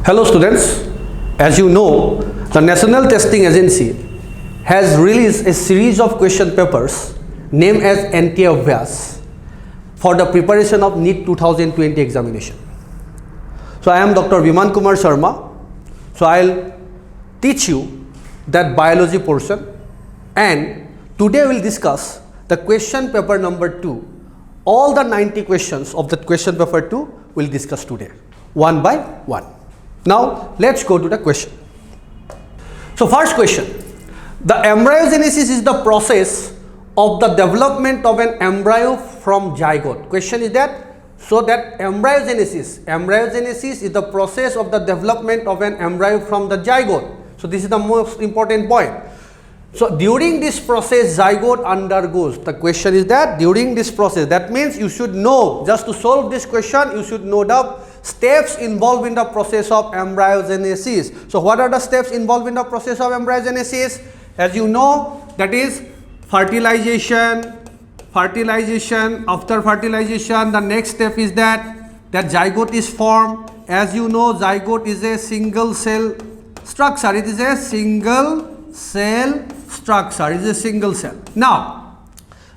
Hello students, as you know, the National Testing Agency has released a series of question papers named as NT-Abhyas for the preparation of NEET 2020 examination. So I am Dr. Viman Kumar Sharma. So I'll teach you that biology portion, and today we'll discuss the question paper number 2. All the 90 questions of that question paper 2 we'll discuss today, one by one. Now let's go to the question. So first question, the embryogenesis is the process of the development of an embryo from zygote. Question is that, so that embryogenesis is the process of the development of an embryo from the zygote. So this is the most important point. So during this process zygote undergoes. The question is that during this process, that means you should know, just to solve this question you should know the steps involved in the process of embryogenesis. So what are the steps involved in the process of embryogenesis? As you know, that is fertilization. After fertilization, the next step is that zygote is formed. As you know, zygote is a single cell structure. It is a single cell structure. It is a single cell. Now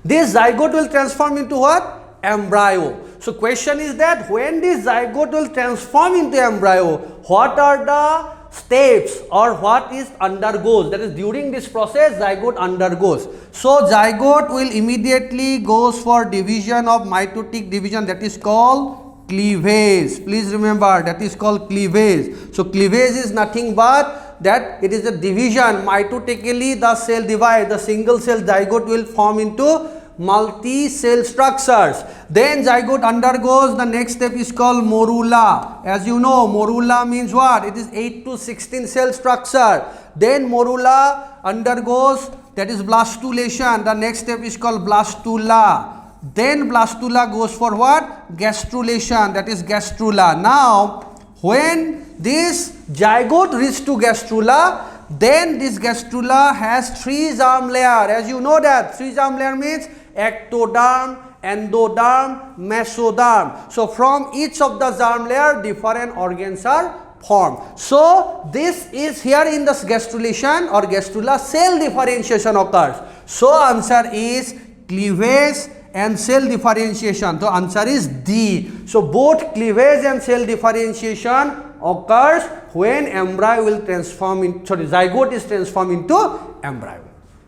this zygote will transform into what? Embryo. So question is that when this zygote will transform into embryo, what are the steps or what is undergoes? That is, during this process zygote undergoes. So zygote will immediately goes for division of mitotic division, that is called cleavage. Please remember, that is called cleavage. So cleavage is nothing but that it is a division. Mitotically the cell divide, the single cell zygote will form into multi-cell structures. Then zygote undergoes, the next step is called morula. As you know, morula means what? It is 8 to 16 cell structure. Then morula undergoes, that is blastulation. The next step is called blastula. Then blastula goes for what? Gastrulation, that is gastrula. Now when this zygote reaches to gastrula, then this gastrula has 3 germ layer. As you know that 3 germ layer means ectoderm, endoderm, mesoderm. So from each of the germ layer different organs are formed. So this is here in this gastrulation or gastrula cell differentiation occurs. So answer is cleavage and cell differentiation. So answer is D. So both cleavage and cell differentiation occurs when embryo will transform in, zygote is transformed into embryo.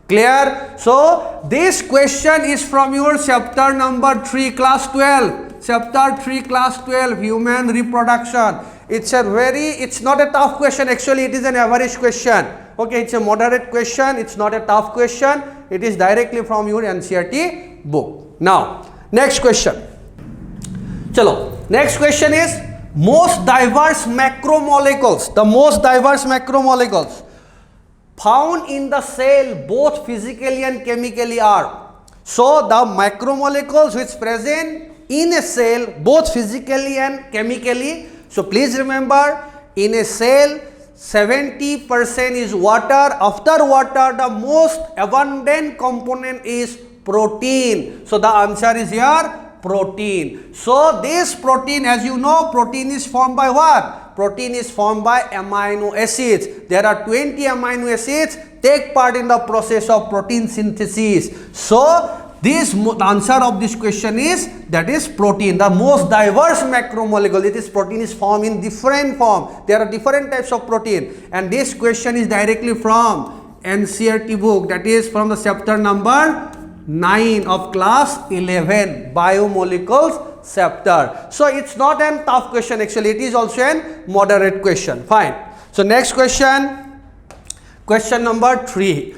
Clear? So this question is from your chapter number 3 class 12. Chapter 3 class 12, human reproduction. It's not a tough question, actually it is an average question. Okay, it's a moderate question, it's not a tough question. It is directly from your NCERT book. Now next question. Chalo, next question is most diverse macromolecules. The most diverse macromolecules found in the cell both physically and chemically are. So the macromolecules which present in a cell both physically and chemically. So please remember, in a cell 70% is water. After water the most abundant component is protein. So the answer is here protein. So this protein, as you know, protein is formed by what? Protein is formed by amino acids. There are 20 amino acids take part in the process of protein synthesis. So this answer of this question is, that is protein, the most diverse macromolecule. It is protein is formed in different form. There are different types of protein, and this question is directly from NCERT book, that is from the chapter number 9 of class 11, biomolecules chapter. So it's not a tough question, actually it is also a moderate question. Fine. So next question, question number 3.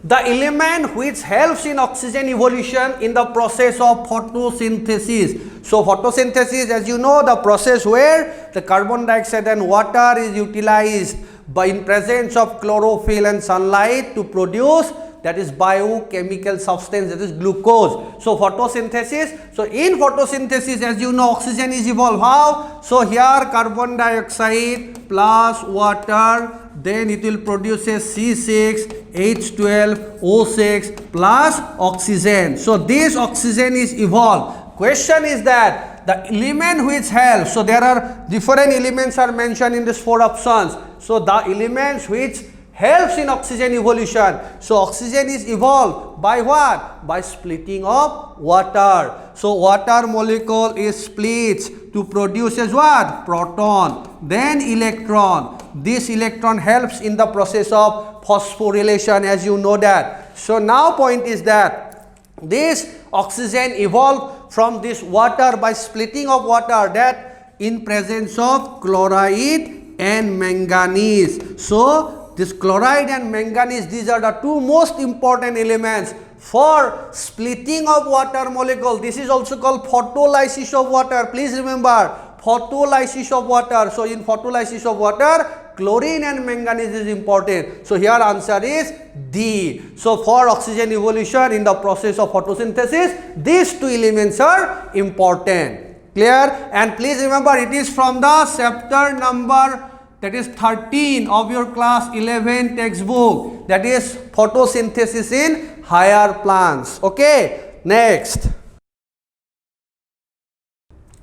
The element which helps in oxygen evolution in the process of photosynthesis. So photosynthesis, as you know, the process where the carbon dioxide and water is utilized by in presence of chlorophyll and sunlight to produce, that is biochemical substance, that is glucose. So photosynthesis. So in photosynthesis, as you know, oxygen is evolved. How? So here carbon dioxide plus water, then it will produce a C6, H12, O6 plus oxygen. So this oxygen is evolved. Question is that the element which helps, so there are different elements are mentioned in these 4 options. So the elements which helps in oxygen evolution. So oxygen is evolved by what? By splitting of water. So water molecule is split to produce as what? Proton, then electron. This electron helps in the process of phosphorylation, as you know that. So now point is that this oxygen evolved from this water by splitting of water, that in presence of chloride and manganese. So this chloride and manganese, these are the 2 most important elements for splitting of water molecule. This is also called photolysis of water. Please remember, photolysis of water. So in photolysis of water, chlorine and manganese is important. So here answer is D. So for oxygen evolution in the process of photosynthesis, these 2 elements are important. Clear? And please remember, it is from the chapter number, that is 13 of your class 11 textbook, that is photosynthesis in higher plants. Okay, next.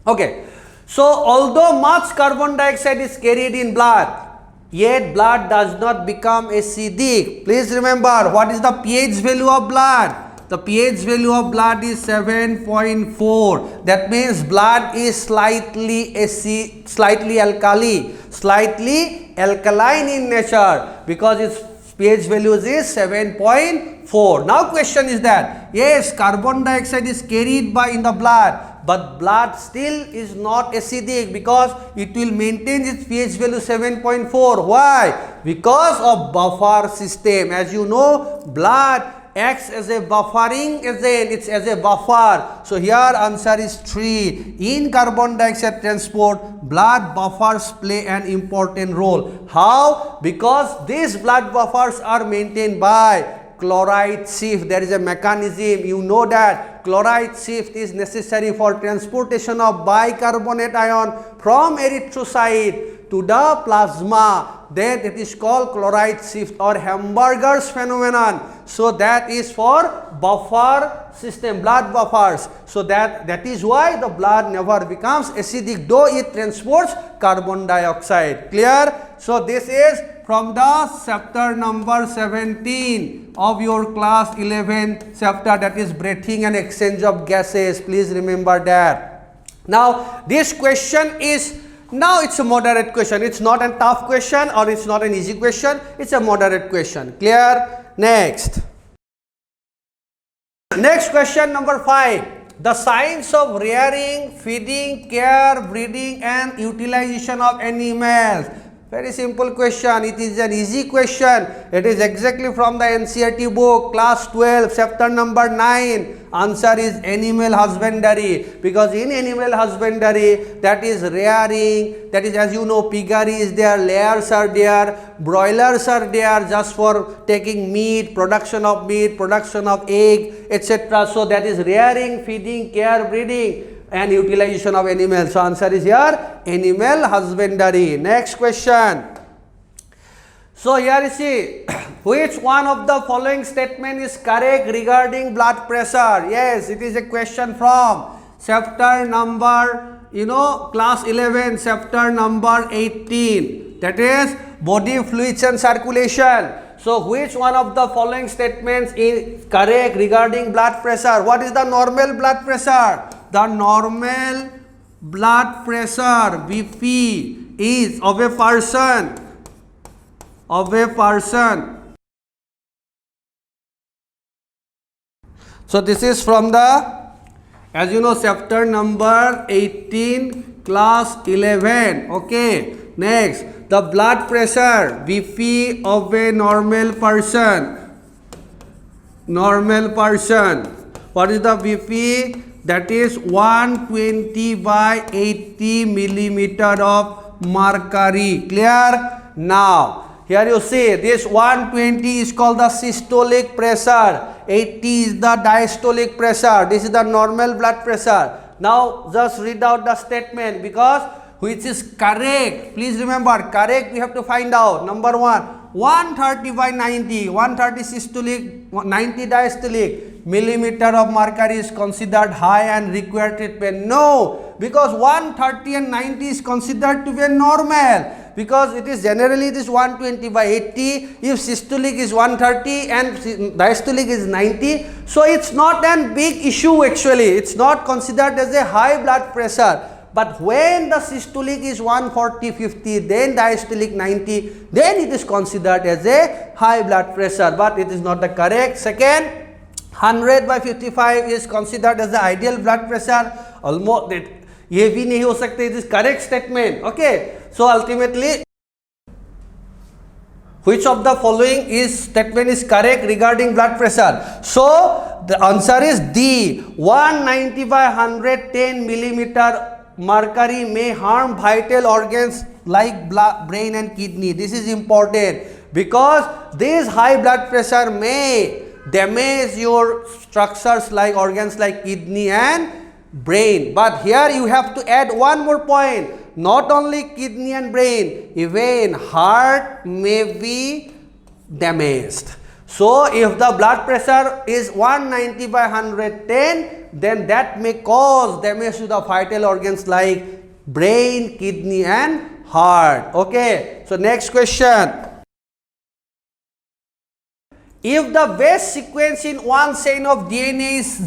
Okay, so although much carbon dioxide is carried in blood, yet blood does not become acidic. Please remember, what is the pH value of blood? The pH value of blood is 7.4. That means blood is slightly acid, slightly alkali, slightly alkaline in nature, because its pH value is 7.4. Now question is that, yes, carbon dioxide is carried by in the blood, but blood still is not acidic because it will maintain its pH value 7.4. Why? Because of buffer system. As you know, blood acts as a buffering agent, it's as a buffer. So here answer is 3. In carbon dioxide transport, blood buffers play an important role. How? Because these blood buffers are maintained by chloride shift. There is a mechanism, you know that chloride shift is necessary for transportation of bicarbonate ion from erythrocyte to the plasma. Then it is called chloride shift or Hamburger's phenomenon. So that is for buffer system, blood buffers. So that is why the blood never becomes acidic, though it transports carbon dioxide. Clear? So this is from the chapter number 17 of your class 11 chapter, that is breathing and exchange of gases. Please remember that. Now this question is, now it's a moderate question. It's not a tough question or it's not an easy question. It's a moderate question. Clear? Next. Next question number 5. The science of rearing, feeding, care, breeding and utilization of animals. Very simple question. It is an easy question. It is exactly from the NCERT book, class 12, chapter number 9. Answer is animal husbandry. Because in animal husbandry, that is rearing, that is, as you know, piggery is there, layers are there, broilers are there just for taking meat, production of egg, etc. So that is rearing, feeding, care, breeding and utilization of animals. So answer is here animal husbandry. Next question. So here you see, which one of the following statement is correct regarding blood pressure? Yes, it is a question from chapter number, class 11, chapter number 18. That is body fluids and circulation. So which one of the following statements is correct regarding blood pressure? What is the normal blood pressure? The normal blood pressure BP is of a person. So this is from the, as you know, chapter number 18, class 11. Okay. Next, the blood pressure BP of a normal person. What is the BP? That is 120 by 80 millimeter of mercury. Clear? Now here you see, this 120 is called the systolic pressure, 80 is the diastolic pressure. This is the normal blood pressure. Now just read out the statement, because which is correct. Please remember, correct we have to find out. Number 1, 130 by 90, 130 systolic, 90 diastolic millimeter of mercury is considered high and required treatment. No, because 130 and 90 is considered to be a normal, because it is generally this 120 by 80. If systolic is 130 and diastolic is 90, so it's not a big issue actually. It's not considered as a high blood pressure. But when the systolic is 140, 50, then diastolic 90, then it is considered as a high blood pressure. But it is not the correct. Second, 100 by 55 is considered as the ideal blood pressure. Almost it, ये भी नहीं हो सकते. It is correct statement. Okay. So ultimately, which of the following statement is correct regarding blood pressure? So the answer is D. 190 by 110 millimeter mercury may harm vital organs like blood, brain and kidney. This is important because this high blood pressure may damage your structures like organs like kidney and brain. But here you have to add one more point. Not only kidney and brain, even heart may be damaged. So if the blood pressure is 190 by 110, then that may cause damage to the vital organs like brain, kidney and heart. Okay. So next question. If the base sequence in one chain of DNA is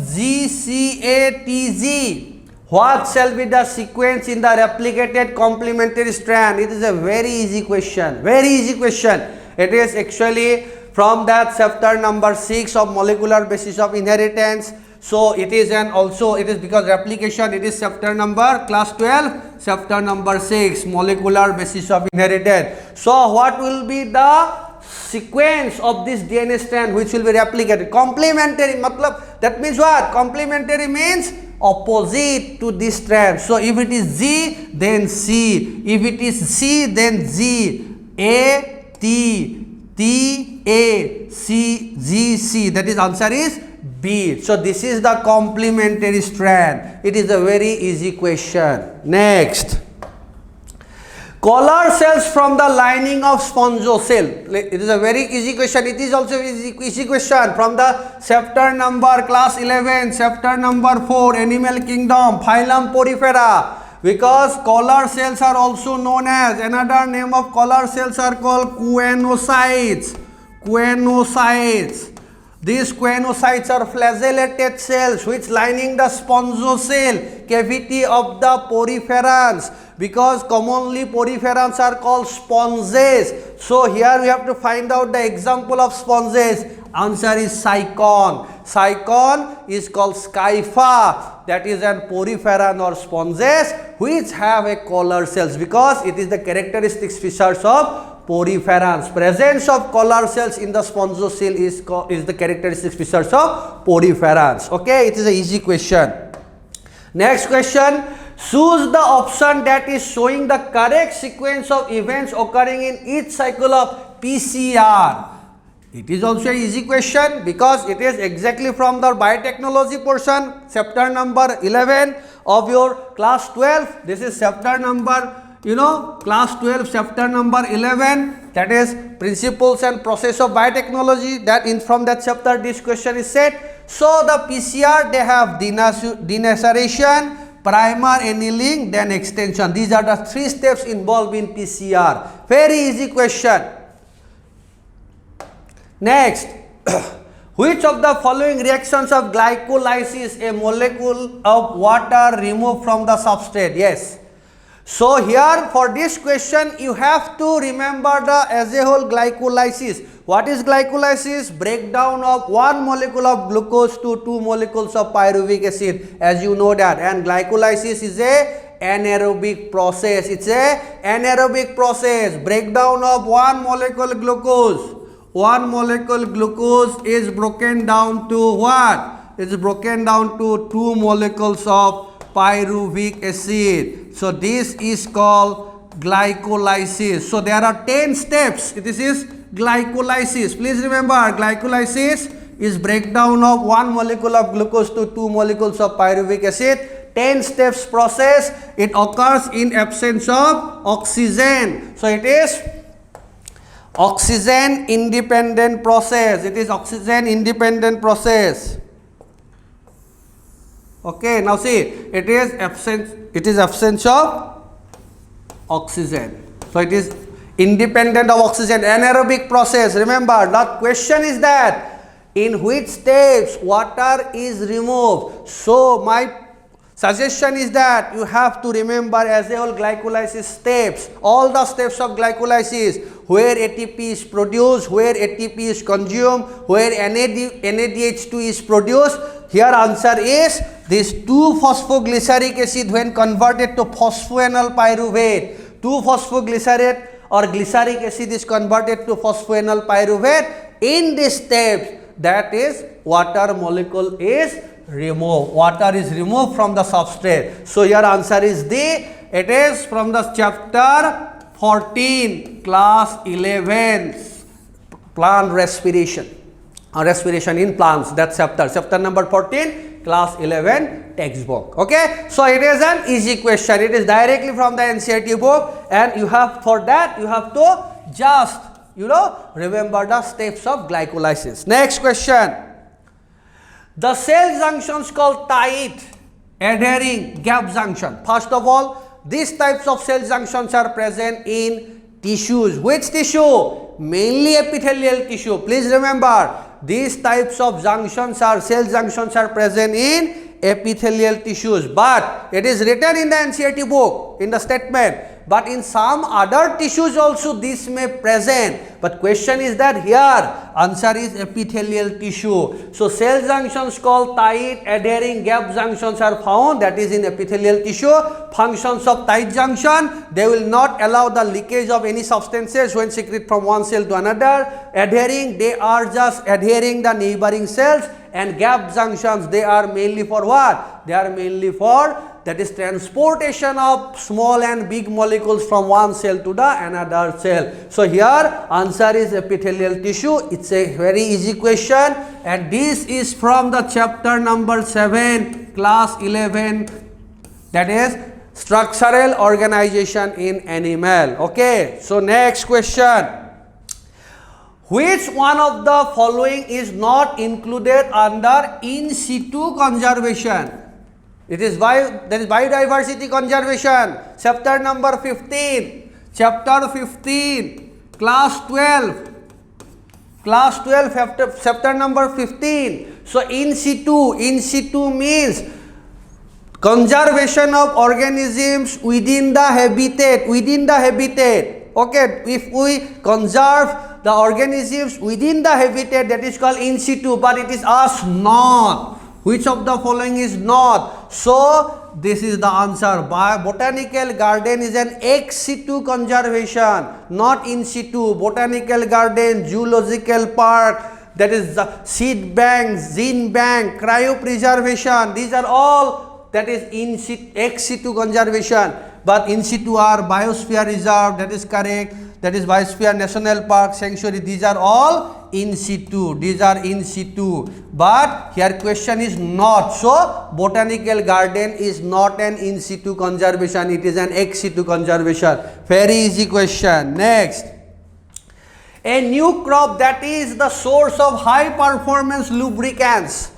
GCATG, what shall be the sequence in the replicated complementary strand? It is a very easy question. Very easy question. It is actually from that chapter number 6 of molecular basis of inheritance. So it is, and also it is because replication, it is chapter number class 12, chapter number 6, molecular basis of inheritance. So what will be the sequence of this DNA strand which will be replicated? Complementary, matlab, that means what? Complementary means opposite to this strand. So if it is G, then C. If it is C, then G. A, T, T, A, C, G, C. That is answer is B. So this is the complementary strand. It is a very easy question. Next. Collar cells from the lining of spongocell. It is a very easy question. It is also easy question from the chapter number class 11, chapter number 4, animal kingdom, phylum Porifera. Because collar cells are also known as, another name of collar cells are called choanocytes. Choanocytes. These choanocytes are flagellated cells which lining the spongocell cavity of the poriferans, because commonly poriferans are called sponges. So here we have to find out the example of sponges. Answer is cycon. Cycon is called Scypha. That is an poriferan or sponges which have a collar cells, because it is the characteristic features of poriferans. Presence of collar cells in the spongocell is the characteristic features of poriferans. Okay, it is an easy question. Next question. Choose the option that is showing the correct sequence of events occurring in each cycle of PCR. It is also an easy question because it is exactly from the biotechnology portion, chapter number 11 of your class 12. This is chapter number, class 12, chapter number 11, that is principles and process of biotechnology. That in from that chapter this question is set. So the PCR, they have denaceration, primer, annealing, then extension. These are the 3 steps involved in PCR. Very easy question. Next, which of the following reactions of glycolysis a molecule of water removed from the substrate? Yes. So here for this question you have to remember the as a whole glycolysis. What is glycolysis? Breakdown of one molecule of glucose to 2 molecules of pyruvic acid, as you know that. And glycolysis is a anaerobic process. It's a anaerobic process. Breakdown of one molecule glucose. One molecule glucose is broken down to what? It's broken down to 2 molecules of pyruvic acid. So this is called glycolysis. So there are 10 steps. This is glycolysis. Please remember, glycolysis is breakdown of one molecule of glucose to 2 molecules of pyruvic acid. 10 steps process. It occurs in absence of oxygen. So it is oxygen independent process. It is oxygen independent process. Okay, now see, it is absence of oxygen. So it is independent of oxygen, anaerobic process. Remember, the question is that in which steps water is removed. So my suggestion is that you have to remember as a whole glycolysis steps, all the steps of glycolysis, where ATP is produced, where ATP is consumed, where NADH2 is produced. Here answer is this 2-phosphoglyceric acid when converted to phosphoenol pyruvate. 2-phosphoglycerate or glyceric acid is converted to phosphoenol pyruvate. In this step, that is water molecule is removed. Water is removed from the substrate. So your answer is D. It is from the chapter 14, class 11, plant respiration. Respiration in plants. That's chapter number 14, class 11 textbook. Okay, so it is an easy question. It is directly from the NCERT book, and you have, for that you have to just remember the steps of glycolysis. Next question. The cell junctions called tight, adhering, gap junction. First of all, these types of cell junctions are present in tissues. Which tissue? Mainly epithelial tissue. Please remember, these types of junctions are cell junctions are present in epithelial tissues. But it is written in the NCERT book in the statement. But in some other tissues also this may present. But question is that here answer is epithelial tissue. So cell junctions called tight, adhering, gap junctions are found, that is in epithelial tissue. Functions of tight junction, they will not allow the leakage of any substances when secreted from one cell to another. Adhering, they are just adhering the neighboring cells. And gap junctions, they are mainly for what? They are mainly for, that is, transportation of small and big molecules from one cell to the another cell. So here answer is epithelial tissue. It's a very easy question, and this is from the chapter number 7, class 11, that is structural organization in animal. Okay, so next question. Which one of the following is not included under in situ conservation? It is biodiversity conservation, chapter number 15, class 12, chapter number 15. So in situ means conservation of organisms within the habitat, Okay, if we conserve the organisms within the habitat, that is called in situ, but it is asked not. Which of the following is not? So this is the answer. Botanical garden is an ex situ conservation, not in situ. Botanical garden, zoological park, that is the seed bank, gene bank, cryopreservation, these are all, that is in situ, ex situ conservation. But in situ are biosphere reserve, that is correct. That is biosphere national park, sanctuary, these are all in situ. These are in situ. But here question is not. So botanical garden is not an in situ conservation. It is an ex situ conservation. Very easy question. Next. A new crop that is the source of high performance lubricants.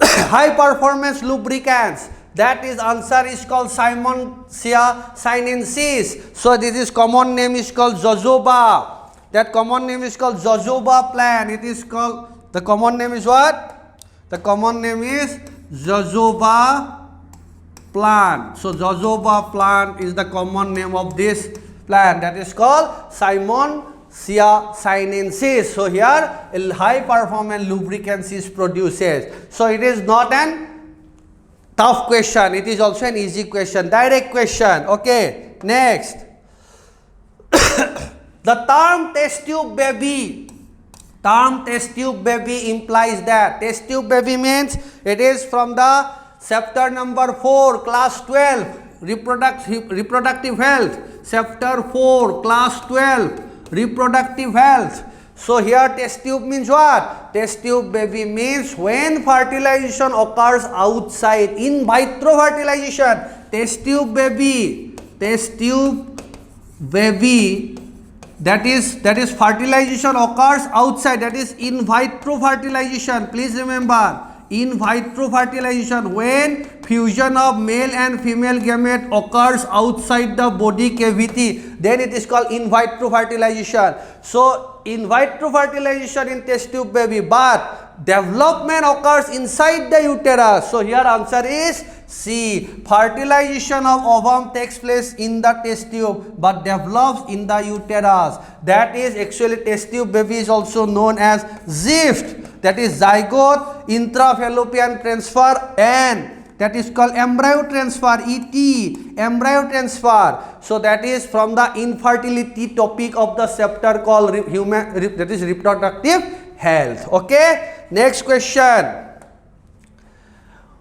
High performance lubricants. That is answer is called Simonsia sinensis. So this is common name is called jojoba. That common name is called jojoba plant. It is called, the common name is what? The common name is jojoba plant. So jojoba plant is the common name of this plant. That is called Simonsia sinensis. So here a high performance lubricants is produces. So it is not an tough question, it is also an easy question, direct question. Okay, next. The term test tube baby. Term test tube baby implies that. Test tube baby means it is from the chapter number 4, class 12, reproductive health. Chapter 4, class 12, reproductive health. So here test tube means what? Test tube baby means when fertilization occurs outside, in vitro fertilization. Test tube baby, that is fertilization occurs outside, that is in vitro fertilization. Please remember, In vitro fertilization, when fusion of male and female gamete occurs outside the body cavity, then it is called in vitro fertilization. So in vitro fertilization in test tube baby, but development occurs inside the uterus. So here answer is C. Fertilization of ovum takes place in the test tube but develops in the uterus. That is actually test tube baby is also known as ZIFT. That is zygote intrafallopian transfer, and that is called embryo transfer, ET, embryo transfer. So that is from the infertility topic of the chapter called that is reproductive health. Okay, next question.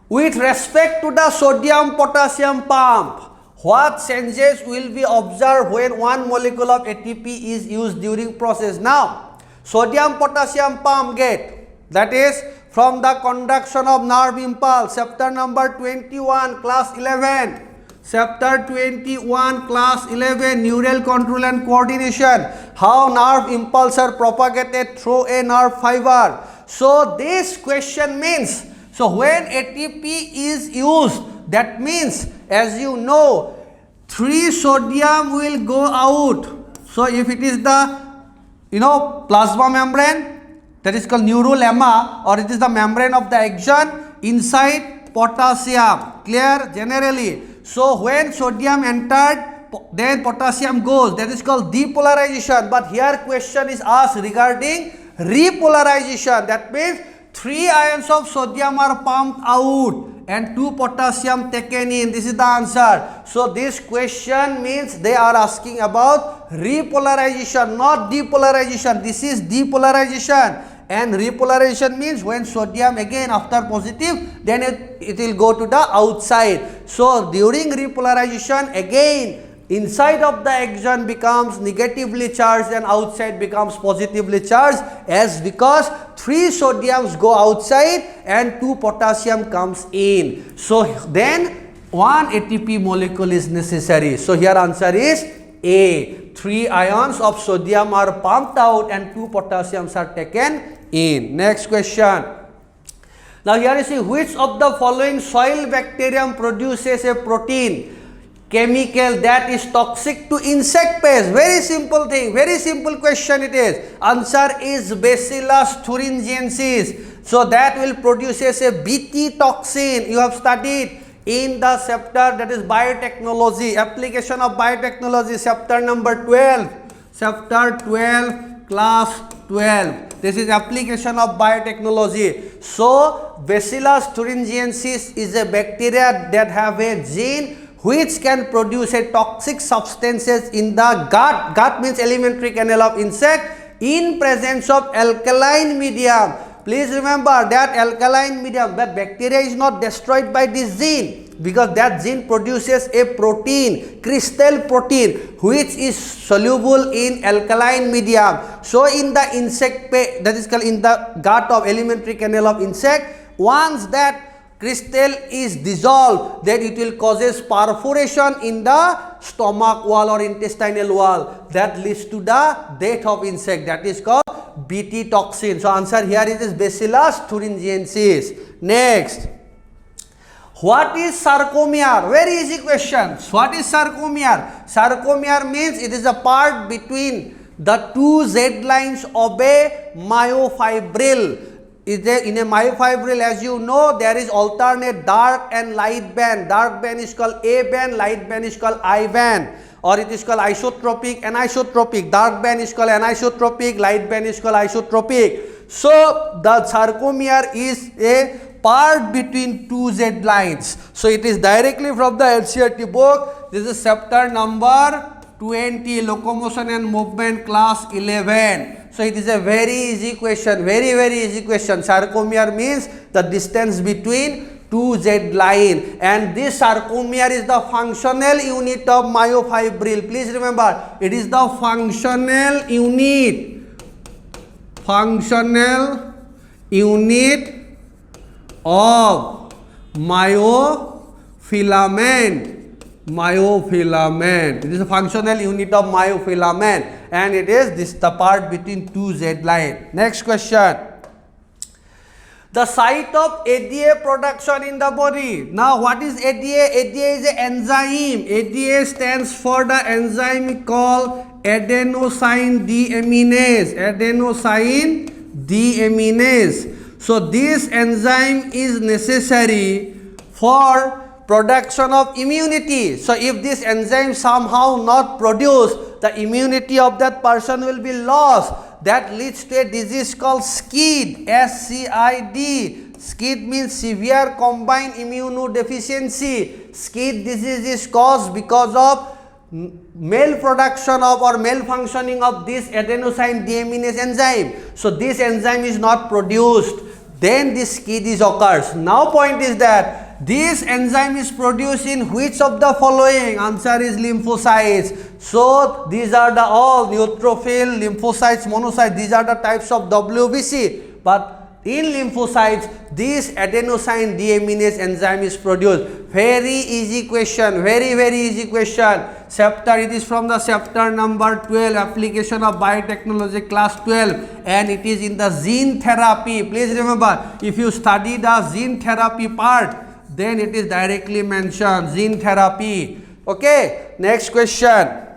With respect to the sodium potassium pump, what changes will be observed when one molecule of ATP is used during process? Now, sodium potassium pump gate, that is from the conduction of nerve impulse, chapter number 21, class 11. Chapter 21, class 11, neural control and coordination. How nerve impulses are propagated through a nerve fiber. So this question means, so when ATP is used, that means, as you know, 3 sodium will go out. So if it is the, plasma membrane, that is called neurolemma, or it is the membrane of the axon, inside potassium, clear generally. So when sodium entered, then potassium goes, that is called depolarization. But here question is asked regarding repolarization. That means 3 ions of sodium are pumped out and 2 potassium taken in. This is the answer. So this question means they are asking about repolarization, not depolarization. This is depolarization. And repolarization means when sodium again after positive, then it will go to the outside. So during repolarization, again inside of the axon becomes negatively charged and outside becomes positively charged, as because 3 sodiums go outside and 2 potassium comes in. So then 1 ATP molecule is necessary. So here answer is A. 3 ions of sodium are pumped out and 2 potassiums are taken in. Next question. Now here you see, which of the following soil bacterium produces a protein chemical that is toxic to insect pests? Very simple thing, very simple question it is. Answer is Bacillus thuringiensis. So that will produces a Bt toxin. You have studied in the chapter that is biotechnology, application of biotechnology, chapter number 12. Chapter 12, class 12. This is application of biotechnology. So Bacillus thuringiensis is a bacteria that have a gene which can produce a toxic substances in the gut. Gut means alimentary canal of insect in presence of alkaline medium. Please remember that alkaline medium, that bacteria is not destroyed by this gene, because that gene produces a protein, crystal protein, which is soluble in alkaline medium. So in the insect, that is called in the gut of alimentary canal of insect, once that crystal is dissolved, then it will causes perforation in the stomach wall or intestinal wall. That leads to the death of insect. That is called Bt toxin. So answer here is Bacillus thuringiensis. Next. What is sarcomere? Very easy question. What is sarcomere? Sarcomere means it is a part between the 2 Z lines of a myofibril. In a myofibril, as you know, there is alternate dark and light band. Dark band is called A band, light band is called I band, or it is called isotropic, anisotropic. Dark band is called anisotropic, light band is called isotropic. So the sarcomere is a part between 2 Z lines. So it is directly from the NCERT book. This is chapter number 20, locomotion and movement, class 11. So it is a very easy question, very easy question. Sarcomere means the distance between 2 Z line, and this sarcomere is the functional unit of myofibril. Please remember, it is the functional unit of myofilament. It is a functional unit of myofilament, and it is the part between 2 Z line. Next question. The site of ADA production in the body. Now what is ADA? ADA is an enzyme. ADA stands for the enzyme called adenosine deaminase. Adenosine deaminase. So this enzyme is necessary for production of immunity. So if this enzyme somehow not produced, the immunity of that person will be lost. That leads to a disease called SCID. SCID. SCID means severe combined immunodeficiency. SCID disease is caused because of malproduction of or malfunctioning of this adenosine deaminase enzyme. So this enzyme is not produced, then this SCID occurs. Now point is that this enzyme is produced in which of the following? Answer is lymphocytes. So these are the all neutrophil, lymphocytes, monocytes. These are the types of WBC. But in lymphocytes, this adenosine deaminase enzyme is produced. Very easy question. Very easy question. Chapter, it is from the chapter number 12, application of biotechnology, class 12, and it is in the gene therapy. Please remember, if you study the gene therapy part, then it is directly mentioned, gene therapy. Okay, next question.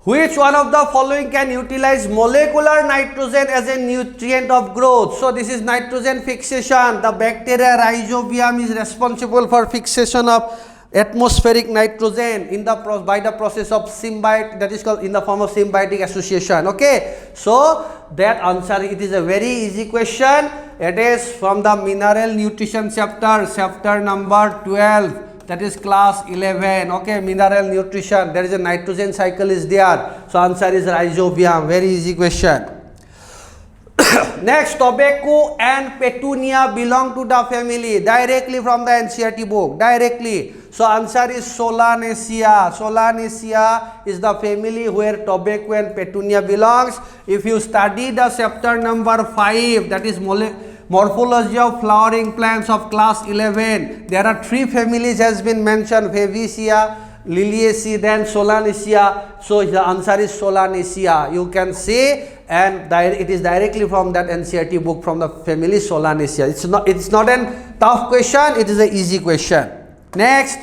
Which one of the following can utilize molecular nitrogen as a nutrient of growth? So this is nitrogen fixation. The bacteria Rhizobium is responsible for fixation of atmospheric nitrogen in the by the process of symbiotic, that is called in the form of symbiotic association. Okay, so that answer, it is a very easy question. It is from the mineral nutrition chapter number 12. That is class 11. Okay, mineral nutrition. There is a nitrogen cycle is there. So answer is Rhizobium. Very easy question. Next, tobacco and petunia belong to the family. Directly from the NCERT book. Directly. So answer is Solanaceae. Solanaceae is the family where tobacco and petunia belongs. If you study the chapter number 5, that is morphology of flowering plants of class 11, there are 3 families has been mentioned: Fabaceae, Liliaceae, then Solanaceae. So the answer is Solanaceae. You can see, and it is directly from that NCERT book, from the family Solanaceae. It's not a tough question, it is an easy question. Next,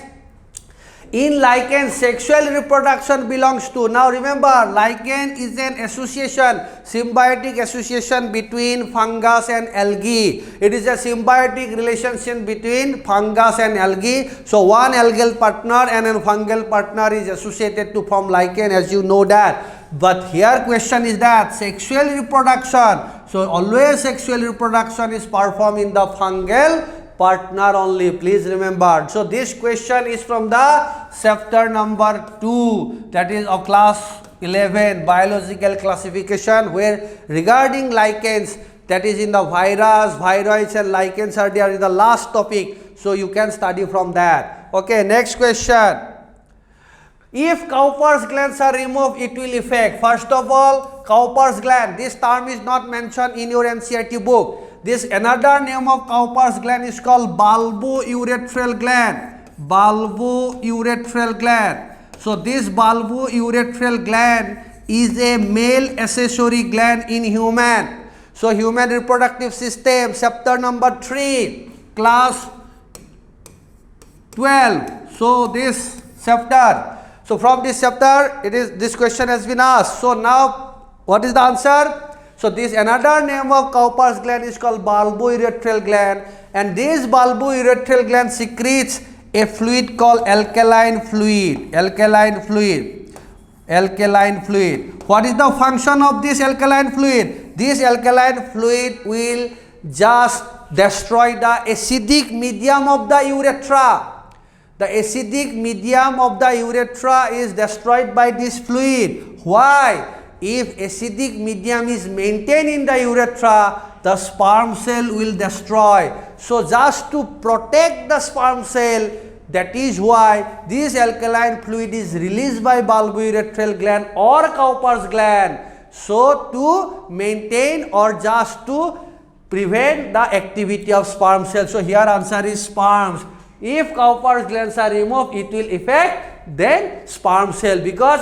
in lichen, sexual reproduction belongs to. Now remember, lichen is an association, symbiotic association between fungus and algae. It is a symbiotic relationship between fungus and algae. So one algal partner and a fungal partner is associated to form lichen, as you know that. But here question is that sexual reproduction. So always sexual reproduction is performed in the fungal partner only. Please remember. So this question is from the chapter number 2, that is of class 11, biological classification, where regarding lichens, that is in the virus, viroids and lichens are there in the last topic. So you can study from that. Okay, next question. If Cowper's glands are removed, it will affect. First of all, Cowper's gland. This term is not mentioned in your NCERT book. This another name of Cowper's gland is called bulbourethral gland. Bulbourethral gland. So this bulbourethral gland is a male accessory gland in human. So human reproductive system, chapter number 3, class 12. So this chapter. So from this chapter, this question has been asked. So now, what is the answer? So this another name of Cowper's gland is called bulbourethral gland, and this bulbourethral gland secretes a fluid called alkaline fluid. Alkaline fluid. What is the function of this alkaline fluid? This alkaline fluid will just destroy the acidic medium of the urethra. The acidic medium of the urethra is destroyed by this fluid. Why? If acidic medium is maintained in the urethra, the sperm cell will destroy. So just to protect the sperm cell, that is why this alkaline fluid is released by bulbourethral gland or Cowper's gland. So to maintain or just to prevent the activity of sperm cells. So here answer is sperms. If Cowper's glands are removed, it will affect then sperm cell, because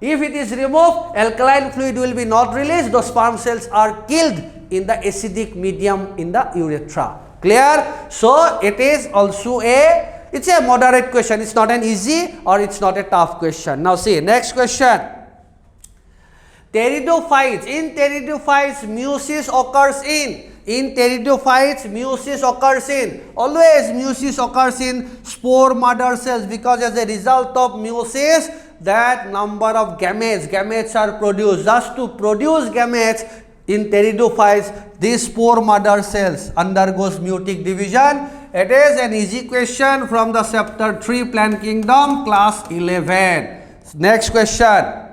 if it is removed, alkaline fluid will be not released, the sperm cells are killed in the acidic medium in the urethra. Clear? So it is also it's a moderate question. It's not an easy or it's not a tough question. Now see, next question. Pteridophytes. In pteridophytes, meiosis occurs in. In pteridophytes, meiosis occurs in. Always meiosis occurs in spore mother cells, because as a result of meiosis, that number of gametes are produced. Just to produce gametes in pteridophytes, these spore mother cells undergoes meiotic division. It is an easy question from the chapter 3, plant kingdom, class 11. Next question.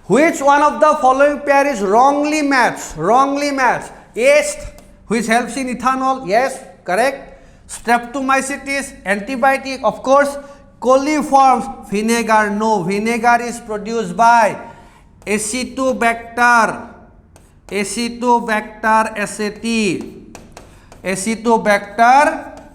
Which one of the following pair is wrongly matched? Wrongly matched. Yeast, which helps in ethanol. Yes, correct. Streptomycetes, antibiotic, of course. Coliforms, vinegar. No, vinegar is produced by Acetobacter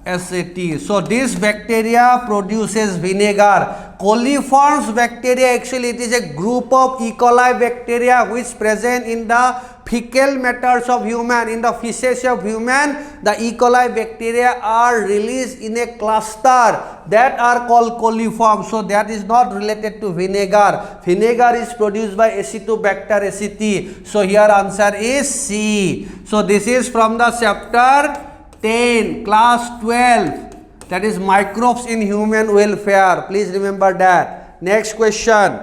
aceti. So this bacteria produces vinegar. Coliforms bacteria, actually it is a group of E. coli bacteria which present in the fecal matters of human, in the feces of human. The E. coli bacteria are released in a cluster that are called coliforms. So that is not related to vinegar. Vinegar is produced by Acetobacter aceti. So here answer is C. So this is from the chapter 10, class 12. That is microbes in human welfare. Please remember that. Next question.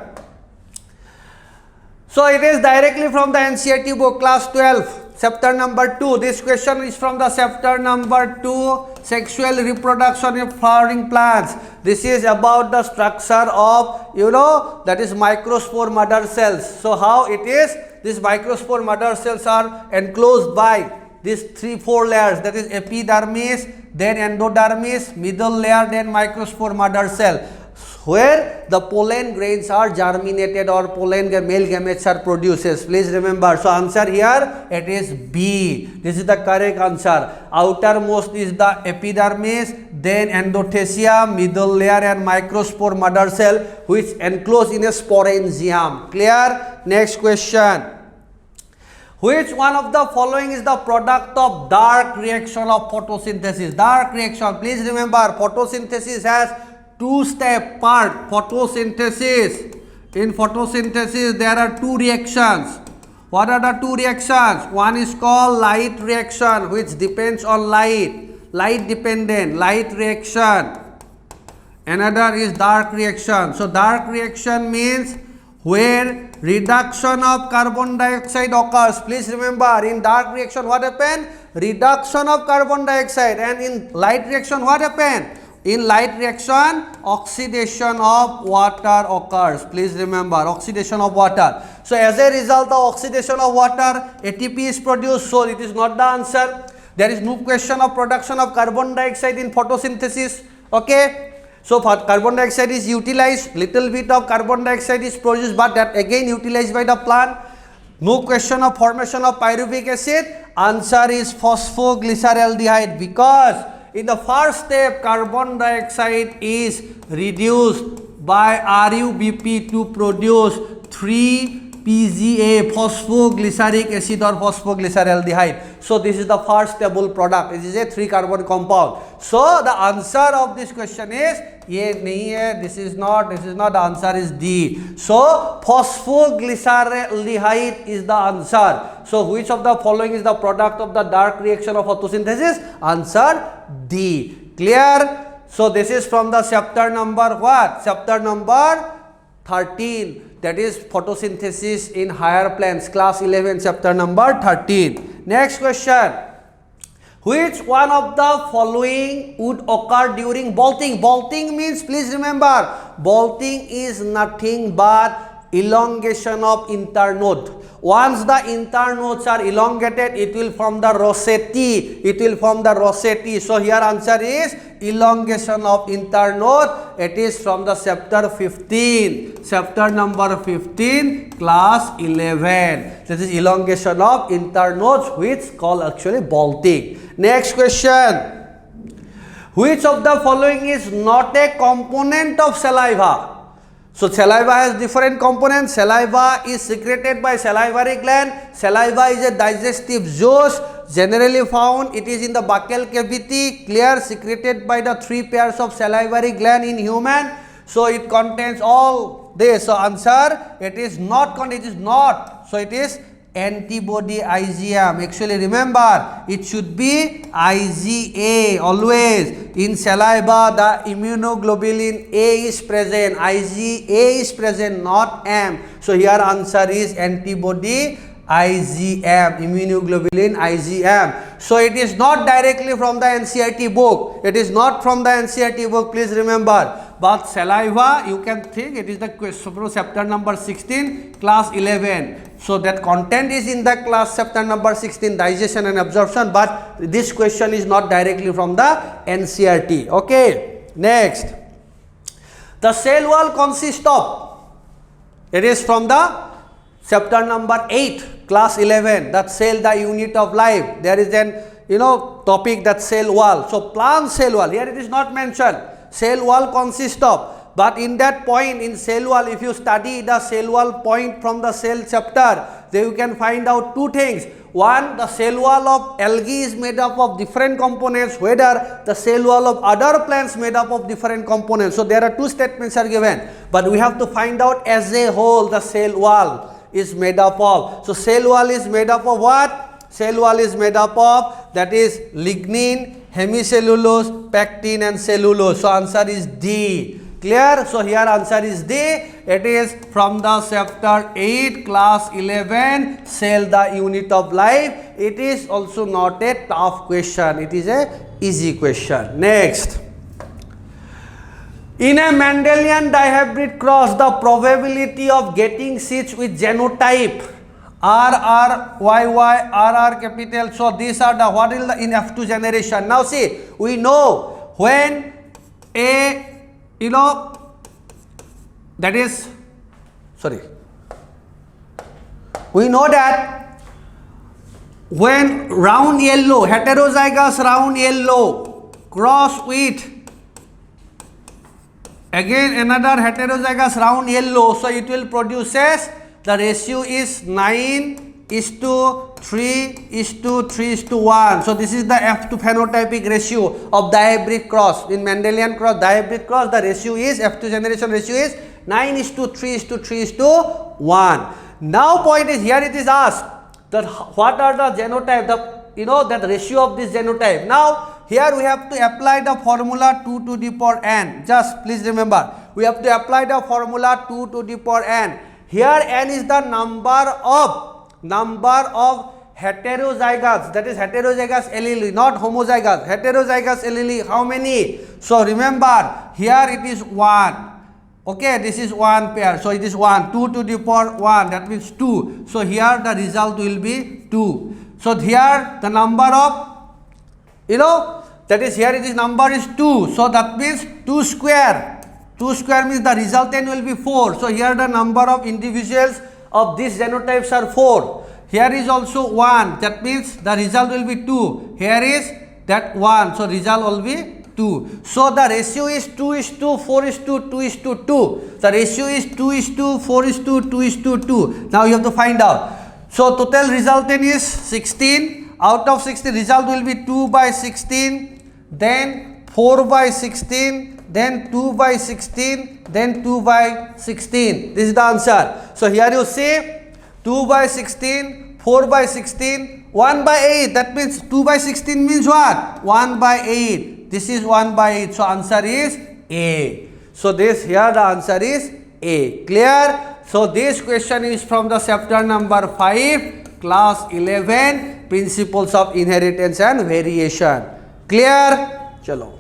So it is directly from the NCERT book, class 12, chapter number 2. This question is from the chapter number 2, sexual reproduction in flowering plants. This is about the structure of, that is microspore mother cells. So how it is? These microspore mother cells are enclosed by these 3-4 layers, that is epidermis, then endodermis, middle layer, then microspore mother cell, where the pollen grains are germinated or pollen male gametes are produced. Please remember. So answer here, it is B. This is the correct answer. Outermost is the epidermis, then endothecium, middle layer, and microspore mother cell, which enclosed in a sporangium. Clear? Next question. Which one of the following is the product of dark reaction of photosynthesis? Dark reaction. Please remember, photosynthesis has two-step part. Photosynthesis. In photosynthesis, there are two reactions. What are the two reactions? One is called light reaction, which depends on light. Light dependent, light reaction. Another is dark reaction. So dark reaction means where reduction of carbon dioxide occurs. Please remember, in dark reaction what happened? Reduction of carbon dioxide. And in light reaction what happened? In light reaction, oxidation of water occurs. Please remember, oxidation of water. So as a result of oxidation of water, ATP is produced. So it is not the answer. There is no question of production of carbon dioxide in photosynthesis. Okay. So carbon dioxide is utilized, little bit of carbon dioxide is produced, but that again utilized by the plant. No question of formation of pyruvic acid. Answer is phosphoglyceraldehyde, because in the first step carbon dioxide is reduced by RuBP to produce 3-PGA, phosphoglyceric acid or phosphoglyceraldehyde. So this is the first stable product. It is a 3-carbon compound. So the answer of this question is this is not the answer is D. So phosphoglyceraldehyde is the answer. So which of the following is the product of the dark reaction of photosynthesis? Answer D. Clear? So this is from the chapter number what? Chapter number 13. That is photosynthesis in higher plants, class 11, chapter number 13. Next question. Which one of the following would occur during bolting? Bolting means, please remember, bolting is nothing but elongation of internode. Once the internodes are elongated, it will form the rosette. It will form the rosette. So here answer is elongation of internode. It is from the chapter 15. Chapter number 15, class 11. This is elongation of internodes, which called actually bolting. Next question. Which of the following is not a component of saliva? So saliva has different components. Saliva is secreted by salivary gland. Saliva is a digestive juice generally found. It is in the buccal cavity, clear, secreted by the 3 pairs of salivary gland in human. So it contains all this. So answer, it is not. So it is antibody IgM. Actually remember, it should be IgA always. In saliva the immunoglobulin A is present, IgA is present, not M. So here answer is antibody IgM, immunoglobulin IgM. So it is not directly from the NCERT book. It is not from the NCERT book, please remember. But saliva, you can think it is the question from chapter number 16, class 11. So that content is in the class chapter number 16, digestion and absorption, but this question is not directly from the NCERT. Okay, next. The cell wall consists of, it is from the chapter number 8, class 11, that cell, the unit of life. There is an topic, that cell wall. So plant cell wall, here it is not mentioned. Cell wall consists of, but in that point in cell wall, if you study the cell wall point from the cell chapter, then you can find out 2 things. One, the cell wall of algae is made up of different components, whether the cell wall of other plants made up of different components. So there are 2 statements are given, but we have to find out as a whole the cell wall is made up of. So cell wall is made up of what? Cell wall is made up of, that is lignin, hemicellulose, pectin and cellulose. So answer is D. Clear? So here answer is D. It is from the chapter 8, class 11, cell, the unit of life. It is also not a tough question. It is a easy question. Next. In a Mendelian dihybrid cross, the probability of getting seeds with genotype RR, YY, RR capital. So these are the, what is the in F2 generation. Now see, we know when a, that is, sorry, we know that when round yellow, heterozygous round yellow cross with again another heterozygous round yellow, so it will produces, the ratio is 9:3:3:1. So this is the F2 phenotypic ratio of dihybrid cross. In Mendelian cross, dihybrid cross, the ratio is, F2 generation ratio is 9:3:3:1. Now point is, here it is asked that what are the genotype, that ratio of this genotype. Now here we have to apply the formula 2 to the power n. Just please remember, we have to apply the formula 2 to the power n. Here n is the number of heterozygotes, that is heterozygous allele, not homozygous, heterozygous allele. How many? So remember, here it is 1. Okay, this is 1 pair, so it is 1, 2 to the power 1, that means 2. So here the result will be 2. So here the number of, that is, here it is number is 2. So that means 2 square. 2 square means the resultant will be 4. So here the number of individuals of these genotypes are 4. Here is also 1. That means the result will be 2. Here is that 1. So result will be 2. So the ratio is 2:4:2:2:2. The ratio is 2:4:2:2:2. Now you have to find out. So total resultant is 16. Out of 16, result will be 2/16, then 4/16, then 2/16, then 2/16. This is the answer. So here you see 2/16, 4/16, 1/8. That means 2/16 means what? 1/8. This is 1/8. So answer is A. So this here the answer is A. Clear? So this question is from the chapter number 5, class 11, principles of inheritance and variation. Clear? Chalo.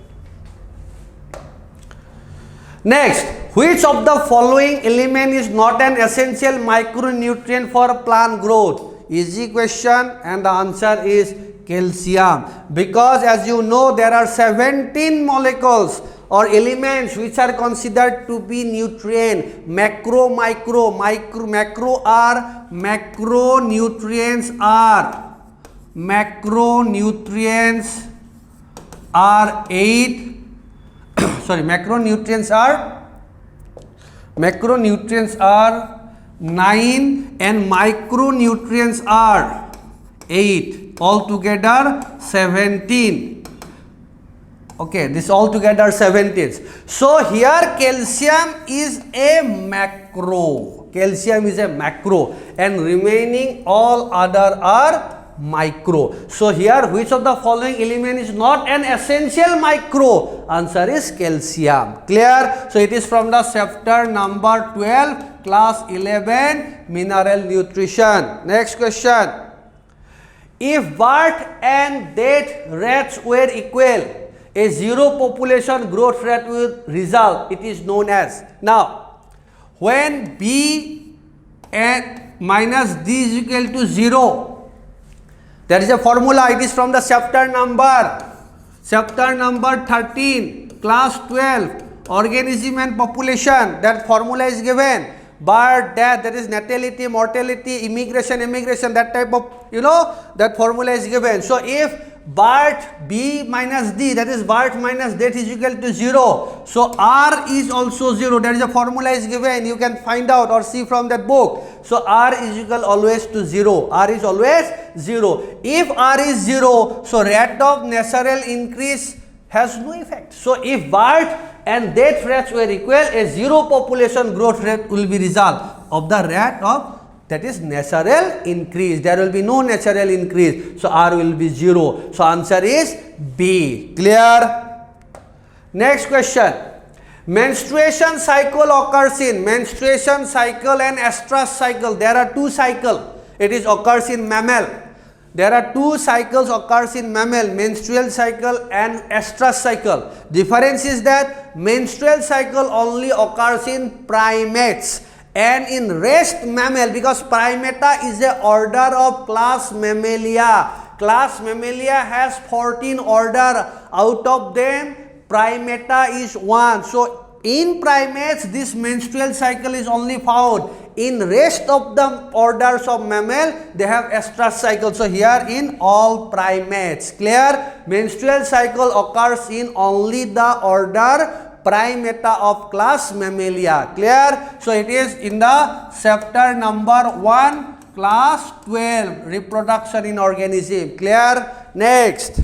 Next, which of the following element is not an essential micronutrient for plant growth? Easy question, and the answer is calcium. Because as you know, there are 17 molecules or elements which are considered to be nutrient. Macronutrients are 8. Sorry, macronutrients are Macronutrients are 9 and micronutrients are 8. Altogether 17. Okay, this altogether 17. So here calcium is a macro. Calcium is a macro and remaining all other are micro. So here which of the following element is not an essential micro? Answer is calcium. Clear? So it is from the chapter number 12, class 11, mineral nutrition. Next question. If birth and death rates were equal, a zero population growth rate will result. It is known as. Now, when B and minus D is equal to 0, there is a formula. It is from the chapter number 13, class 12, organism and population. That formula is given. Birth, death, that is natality, mortality, immigration, emigration, that type of, that formula is given. So if birth B minus D, that is birth minus death is equal to 0. So R is also 0. There is a formula is given. You can find out or see from that book. So R is equal always to 0. R is always 0. If R is 0, so rate of natural increase has no effect. So if birth and death rates were equal, a zero population growth rate will be result of the rate of, that is natural increase. There will be no natural increase. So R will be 0. So answer is B. Clear? Next question. Menstruation cycle occurs in menstruation cycle and estrus cycle. There are two cycles. It is occurs in mammal. There are two cycles occurs in mammal, menstrual cycle and estrus cycle. Difference is that menstrual cycle only occurs in primates and in rest mammal, because primata is a order of class Mammalia. Class Mammalia has 14 order. Out of them, primata is 1. So in primates, this menstrual cycle is only found. In rest of the orders of mammal, they have estrus cycle. So here in all primates. Clear? Menstrual cycle occurs in only the order primata of class Mammalia. Clear? So it is in the chapter number 1, class 12, reproduction in organism. Clear? Next.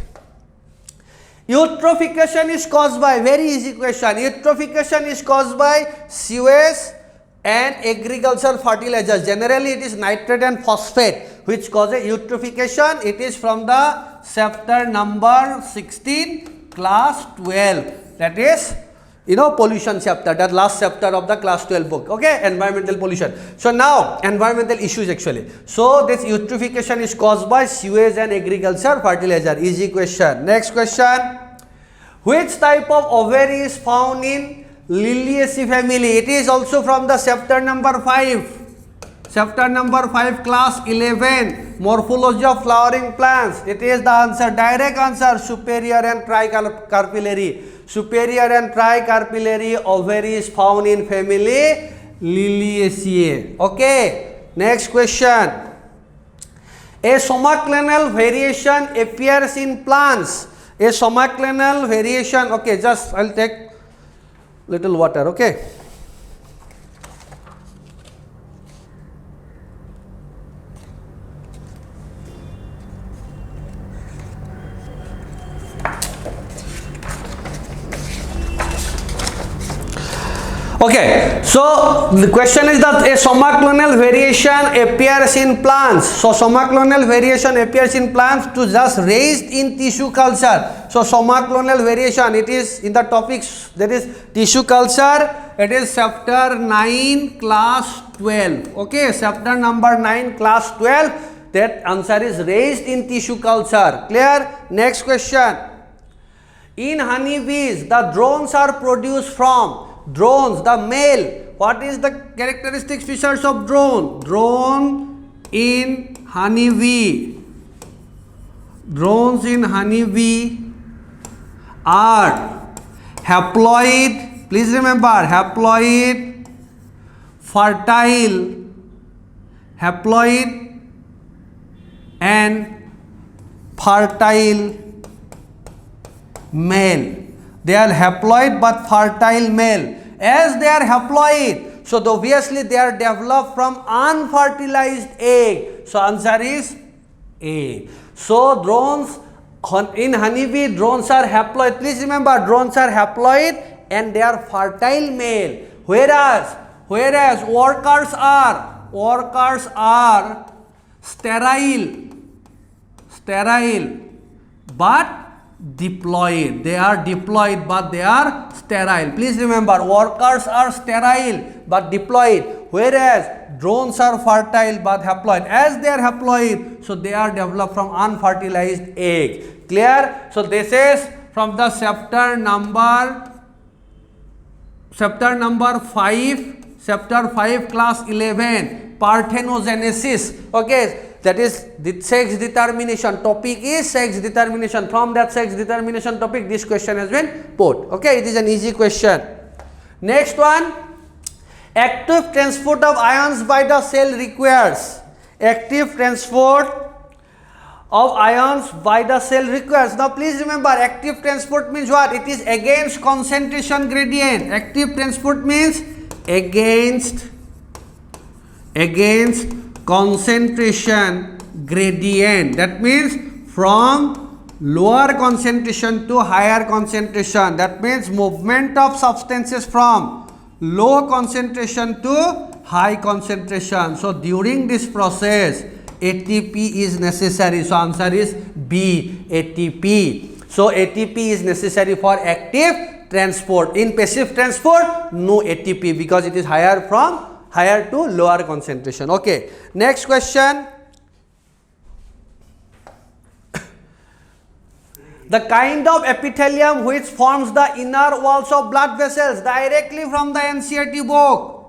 Eutrophication is caused by, very easy question. Eutrophication is caused by sewage and agricultural fertilizers. Generally it is nitrate and phosphate which causes eutrophication. It is from the chapter number 16, class 12. That is, pollution chapter, that last chapter of the class 12 book. Okay, environmental pollution. So now environmental issues actually. So this eutrophication is caused by sewage and agriculture fertilizer. Easy question. Next question. Which type of ovary is found in Liliaceae family? It is also from the chapter number 5. Chapter number 5, class 11, morphology of flowering plants. It is the answer, direct answer, superior and tricarpillary. Superior and tricarpillary ovary is found in family Liliaceae. Okay, next question. A somaclinal variation appears in plants. A somaclinal variation, okay, just I'll take little water, okay. Okay, so the question is that a somaclonal variation appears in plants. So somaclonal variation appears in plants to just raised in tissue culture. So somaclonal variation, it is in the topics, that is tissue culture. It is chapter 9, class 12. Okay, chapter number 9, class 12. That answer is raised in tissue culture. Clear? Next question. In honeybees, the drones are produced from drones, the male. What is the characteristic features of drone? Drone in honeybee. Drones in honeybee are haploid. Please remember, haploid, fertile, haploid and fertile male. They are haploid but fertile male. As they are haploid, So obviously they are developed from unfertilized egg. So answer is A. So drones in honeybee, drones are haploid. Please remember, drones are haploid and they are fertile male. Whereas workers are sterile but diploid. They are diploid but they are sterile. Please remember, workers are sterile but diploid, whereas drones are fertile but haploid. As they are haploid, so they are developed from unfertilized egg. Clear? So this is from the chapter number 5, class 11, parthenogenesis. Okay, that is the sex determination. Topic is sex determination. From that sex determination topic, this question has been put. Okay, it is an easy question. Next one, active transport of ions by the cell requires. Active transport of ions by the cell requires. Now please remember, active transport means what? It is against concentration gradient. Active transport means against concentration gradient. That means from lower concentration to higher concentration. That means movement of substances from low concentration to high concentration. So during this process, ATP is necessary. So answer is B, ATP. So ATP is necessary for active transport. In passive transport, no ATP because it is higher to lower concentration. Okay, next question. The kind of epithelium which forms the inner walls of blood vessels, directly from the NCERT book.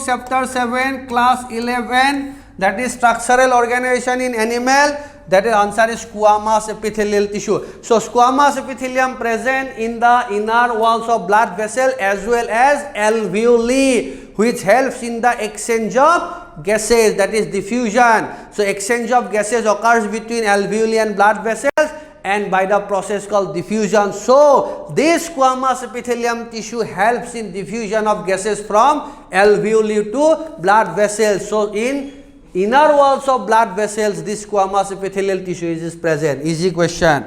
Chapter 7, class 11, that is structural organization in animal. That is answer is squamous epithelial tissue. So squamous epithelium present in the inner walls of blood vessel as well as alveoli, which helps in the exchange of gases, that is diffusion. So exchange of gases occurs between alveoli and blood vessels and by the process called diffusion. So this squamous epithelium tissue helps in diffusion of gases from alveoli to blood vessels. So in inner walls of blood vessels, this squamous epithelial tissue is present. Easy question.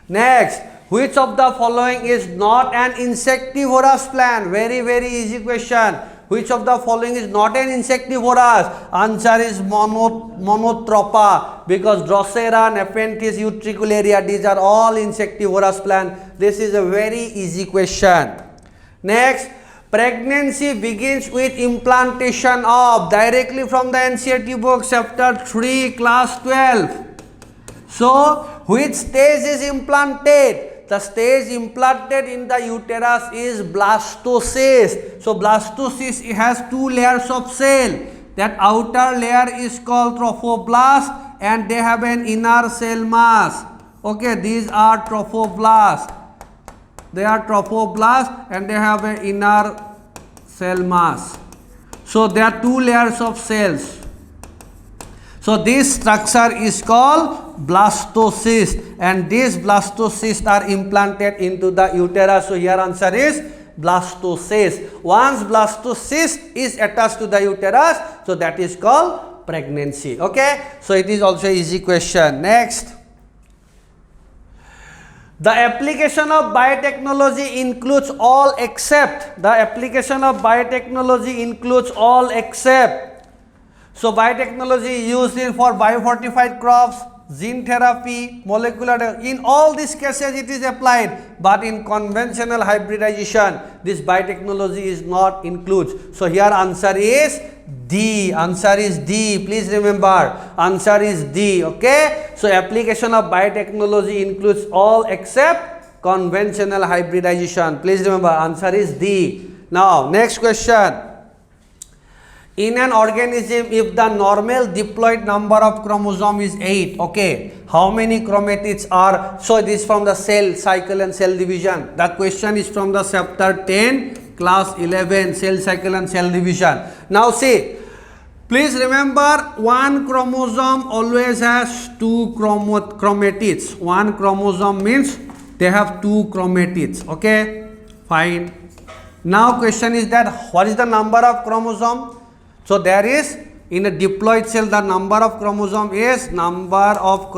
Next, which of the following is not an insectivorous plant? Very easy question. Which of the following is not an insectivorous? Answer is monotropa, because Drosera, Nepenthes, Utricularia, these are all insectivorous plants. This is a very easy question. Next, pregnancy begins with implantation of, directly from the NCERT book, chapter 3, class 12. So, which stage is implanted? The stage implanted in the uterus is blastocyst. So, blastocyst has two layers of cell. That outer layer is called trophoblast and they have an inner cell mass. Okay, these are trophoblasts. They are trophoblasts and they have an inner cell mass. So there are two layers of cells. So this structure is called blastocyst and these blastocysts are implanted into the uterus. So here answer is blastocyst. Once blastocyst is attached to the uterus, so that is called pregnancy. Okay, so it is also easy question. Next, the application of biotechnology includes all except. The application of biotechnology includes all except. So biotechnology is used for biofortified crops, gene therapy, molecular. In all these cases it is applied, but in conventional hybridization this biotechnology is not included. So here answer is D. Answer is D. Please remember, answer is D. Okay. So application of biotechnology includes all except conventional hybridization. Please remember, answer is D. Now next question. In an organism, if the normal diploid number of chromosome is 8, okay, how many chromatids are? So this is from the cell cycle and cell division. The question is from the chapter 10, class 11, cell cycle and cell division. Now see, please remember, one chromosome always has two chromatids. One chromosome means they have two chromatids. Okay, fine. Now question is that what is the number of chromosome? So there is in a diploid cell the number of chromosome is number of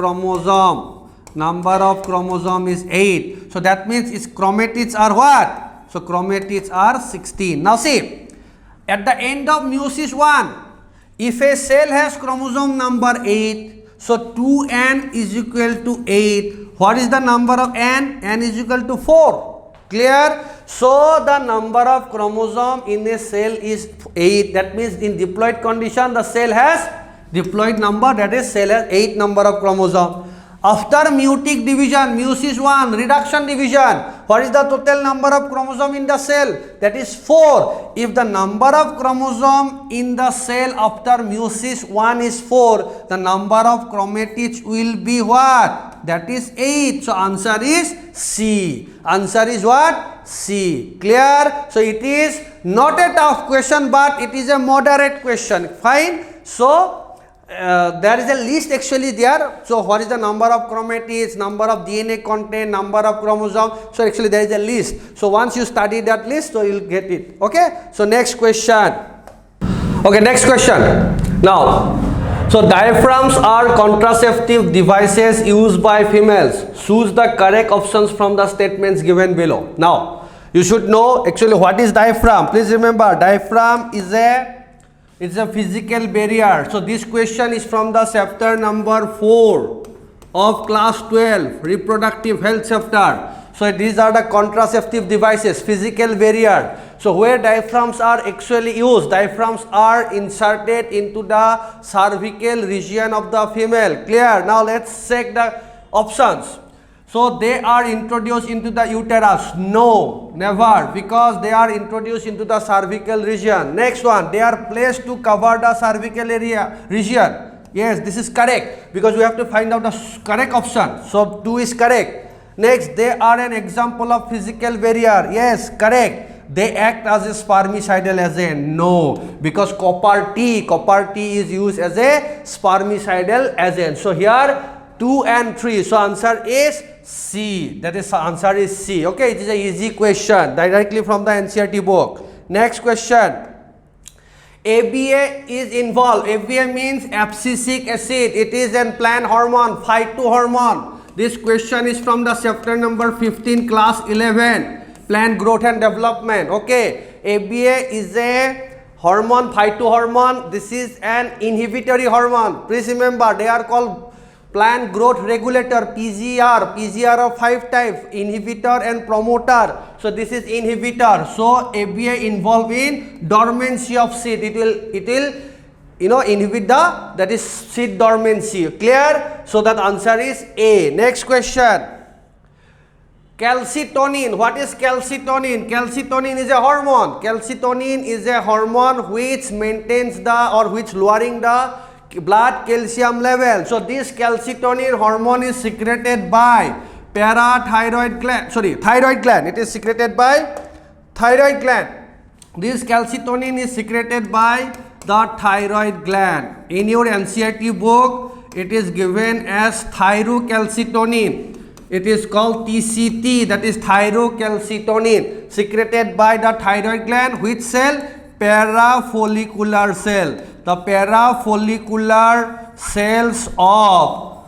chromosome is 8. So that means its chromatids are what? So chromatids are 16. Now see, at the end of meiosis 1, if a cell has chromosome number 8, so 2n is equal to 8. What is the number of n? N is equal to 4. Clear? So the number of chromosome in a cell is 8. That means in diploid condition the cell has diploid number, that is cell has 8 number of chromosome. After meiotic division, meiosis 1, reduction division, what is the total number of chromosome in the cell? That is 4. If the number of chromosome in the cell after meiosis 1 is 4, the number of chromatids will be what? That is 8. So answer is C. Answer is what? C. Clear? So it is not a tough question, but it is a moderate question. Fine. So there is a list actually there. So what is the number of chromatids, number of DNA content, number of chromosomes? So actually there is a list. So once you study that list, so you will get it. Okay. So next question. Okay, next question. Now, so diaphragms are contraceptive devices used by females. Choose the correct options from the statements given below. Now, you should know actually what is diaphragm. Please remember, diaphragm is a physical barrier. So this question is from the chapter number 4 of class 12, reproductive health chapter. So these are the contraceptive devices, physical barrier. So where diaphragms are actually used, diaphragms are inserted into the cervical region of the female. Clear? Now let's check the options. So they are introduced into the uterus. No, never, because they are introduced into the cervical region. Next one, they are placed to cover the cervical region. Yes, this is correct, because we have to find out the correct option. So 2 is correct. Next, they are an example of physical barrier. Yes, correct. They act as a spermicidal agent. No, because copper T is used as a spermicidal agent. So here 2 and 3. So answer is C. That is answer is C. Okay, it is a easy question directly from the NCERT book. Next question. ABA is involved. ABA means abscisic acid. It is a plant hormone, phyto hormone. This question is from the chapter number 15, class 11, plant growth and development. Okay, ABA is a hormone, phyto hormone. This is an inhibitory hormone. Please remember, they are called plant growth regulator, PGR. PGR of 5 types, inhibitor and promoter. So this is inhibitor. So ABA involved in dormancy of seed. It will inhibit that is seed dormancy. Clear? So that answer is A. Next question. Calcitonin. What is calcitonin? Calcitonin is a hormone. Calcitonin is a hormone which maintains which lowering the blood calcium level. So this calcitonin hormone is secreted by thyroid gland. It is secreted by thyroid gland. This calcitonin is secreted by the thyroid gland. In your NCERT book, it is given as thyrocalcitonin. It is called TCT, that is thyrocalcitonin, secreted by the thyroid gland. Which cell? Parafollicular cell. The parafollicular cells of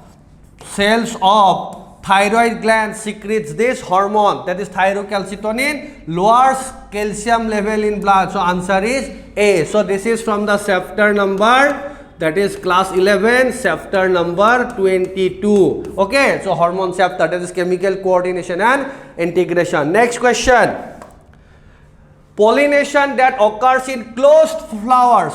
thyroid gland secretes this hormone, that is thyrocalcitonin, lowers calcium level in blood. So answer is A. So this is from the chapter number, that is class 11, chapter number 22. Okay, so hormone chapter, that is chemical coordination and integration. Next question. Pollination that occurs in closed flowers.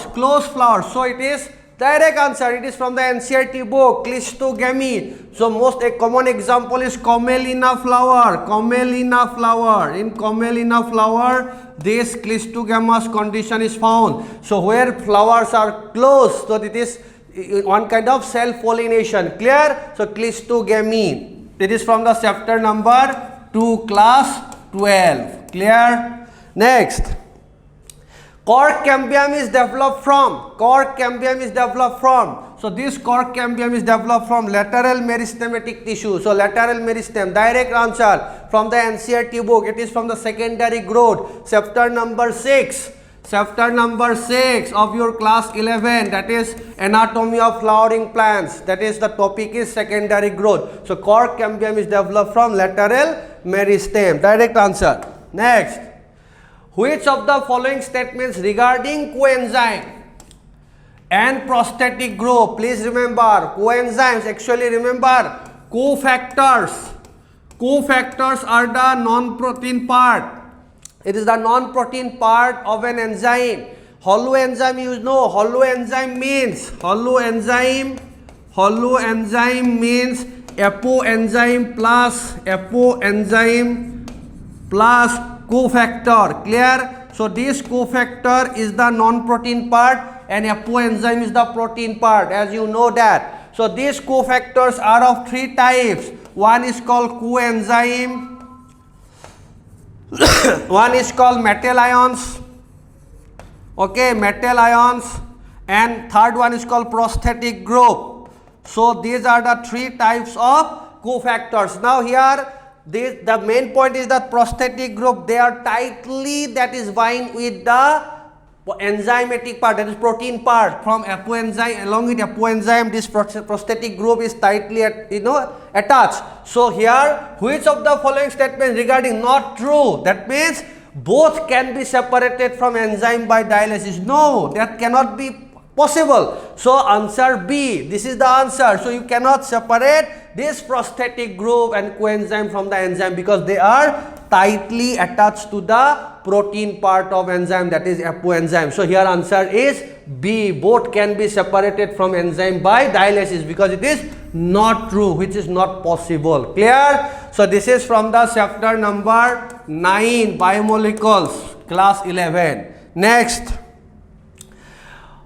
So it is direct answer. It is from the NCERT book, Cleistogamy. So most a common example is Commelina flower. In Commelina flower, this Cleistogamous condition is found. So where flowers are closed, so it is one kind of self-pollination. Clear? So Cleistogamy. It is from the chapter number 2, class 12. Clear? Next, cork cambium is developed from. So this cork cambium is developed from lateral meristematic tissue. So lateral meristem, direct answer from the NCERT book. It is from the secondary growth, chapter number 6. Chapter number 6 of your class 11, that is anatomy of flowering plants. That is the topic is secondary growth. So cork cambium is developed from lateral meristem. Direct answer. Next, which of the following statements regarding coenzyme and prosthetic growth? Please remember, coenzymes, actually remember, cofactors. Cofactors are the non-protein part. It is the non-protein part of an enzyme. Hollow enzyme, you know, hollow enzyme means apoenzyme plus cofactor. Clear? So this cofactor is the non-protein part and apoenzyme is the protein part, as you know that. So these cofactors are of 3 types. One is called coenzyme. One is called metal ions, okay, metal ions, and third one is called prosthetic group. So these are the 3 types of cofactors. Now here the main point is that prosthetic group, they are tightly that is bind with the enzymatic part, that is protein part from apoenzyme. Along with apoenzyme, this prosthetic group is tightly attached. So here, which of the following statements regarding not true? That means both can be separated from enzyme by dialysis. No, that cannot be possible. So answer B, this is the answer. So you cannot separate this prosthetic group and coenzyme from the enzyme because they are tightly attached to the protein part of enzyme, that is apoenzyme. So here answer is B, both can be separated from enzyme by dialysis because it is not true, which is not possible. Clear? So this is from the chapter number 9, biomolecules, class 11. Next,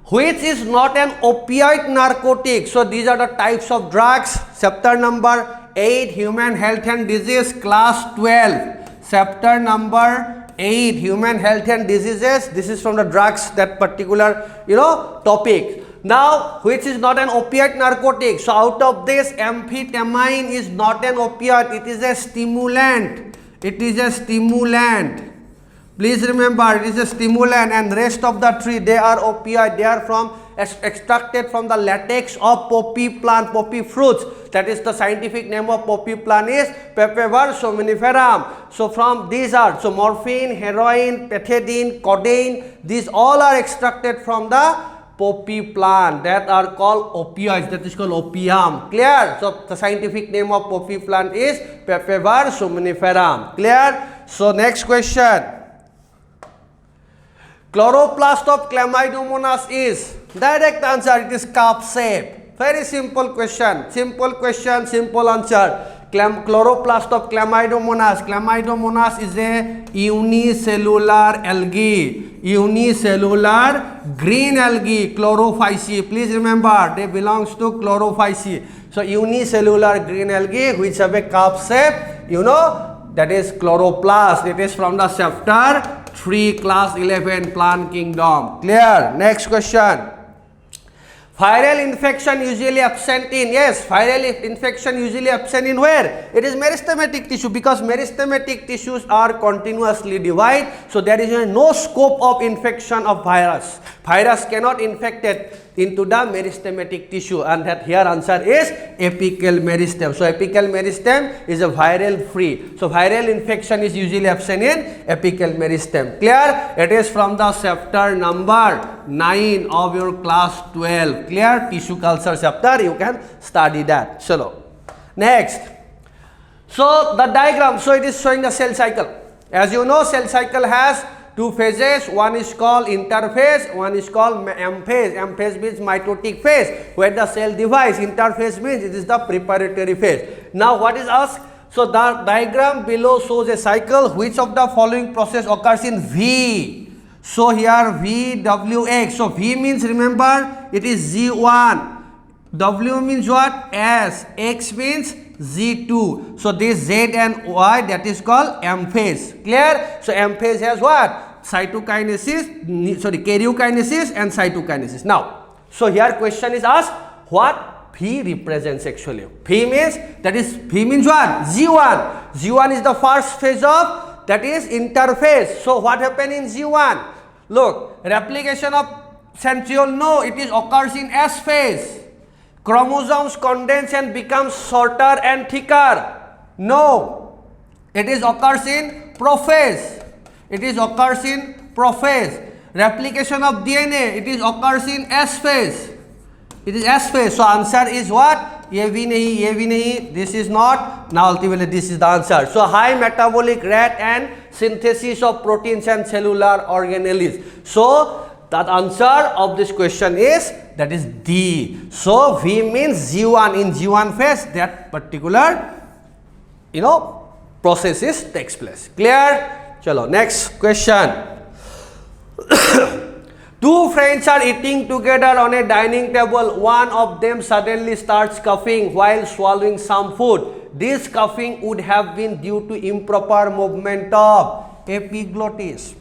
which is not an opioid narcotic? So these are the types of drugs. Chapter number 8, human health and disease, class 12. Chapter number 8, human health and diseases. This is from the drugs, that particular topic. Now, which is not an opioid narcotic? So out of this, amphetamine is not an opioid, it is a stimulant. It is a stimulant. Please remember, it is a stimulant, and rest of the 3, they are opioid. They are from extracted from the latex of poppy plant, poppy fruits. That is the scientific name of poppy plant is Papaver somniferum. So from these are, so morphine, heroin, pethidine, codeine, these all are extracted from the poppy plant, that are called opioids, that is called opium. Clear? So the scientific name of poppy plant is Papaver somniferum. Clear? So next question. Chloroplast of Chlamydomonas is, direct answer, it is cup shape. Very simple question, simple answer. Chloroplast of Chlamydomonas. Chlamydomonas is a unicellular algae, unicellular green algae, chlorophyceae. Please remember, they belongs to chlorophyceae. So unicellular green algae which have a cup shape, that is chloroplast. It is from the chapter 3, class 11, plant kingdom. Clear? Next question. Viral infection usually absent in, yes, viral infection usually absent in where? It is meristematic tissue, because meristematic tissues are continuously divided. So there is no scope of infection of virus. Virus cannot infect it into the meristematic tissue, and that here answer is apical meristem. So apical meristem is a viral free. So viral infection is usually absent in apical meristem. Clear? It is from the chapter number 9 of your class 12. Clear? Tissue culture chapter, you can study that. Chalo. Next. So the diagram, so it is showing the cell cycle. As you know, cell cycle has 2 phases. One is called interphase, one is called M-phase. M-phase means mitotic phase, where the cell divides. Interphase means it is the preparatory phase. Now what is asked? So the diagram below shows a cycle. Which of the following process occurs in V? So here V, W, X. So V means, remember, it is Z1. W means what? S. X means Z2. So this Z and Y, that is called M phase. Clear? So M phase has what? Cytokinesis, karyokinesis and cytokinesis. Now, so here question is asked, what V represents actually. V means, that is, V means what? G1. G1 is the first phase of, that is, interphase. So what happened in G1? Look, replication of centriole, no, it is occurs in S phase. Chromosomes condense and become shorter and thicker. No, it is occurs in prophase. It is occurs in prophase. Replication of DNA, it is occurs in S phase. It is S phase. So answer is what? ये भी नहीं, this is not. Now ultimately this is the answer. So high metabolic rate and synthesis of proteins and cellular organelles. So that answer of this question is, that is D. So V means G1. In G1 phase, that particular, processes takes place. Clear? Chalo, next question. Two friends are eating together on a dining table. One of them suddenly starts coughing while swallowing some food. This coughing would have been due to improper movement of epiglottis.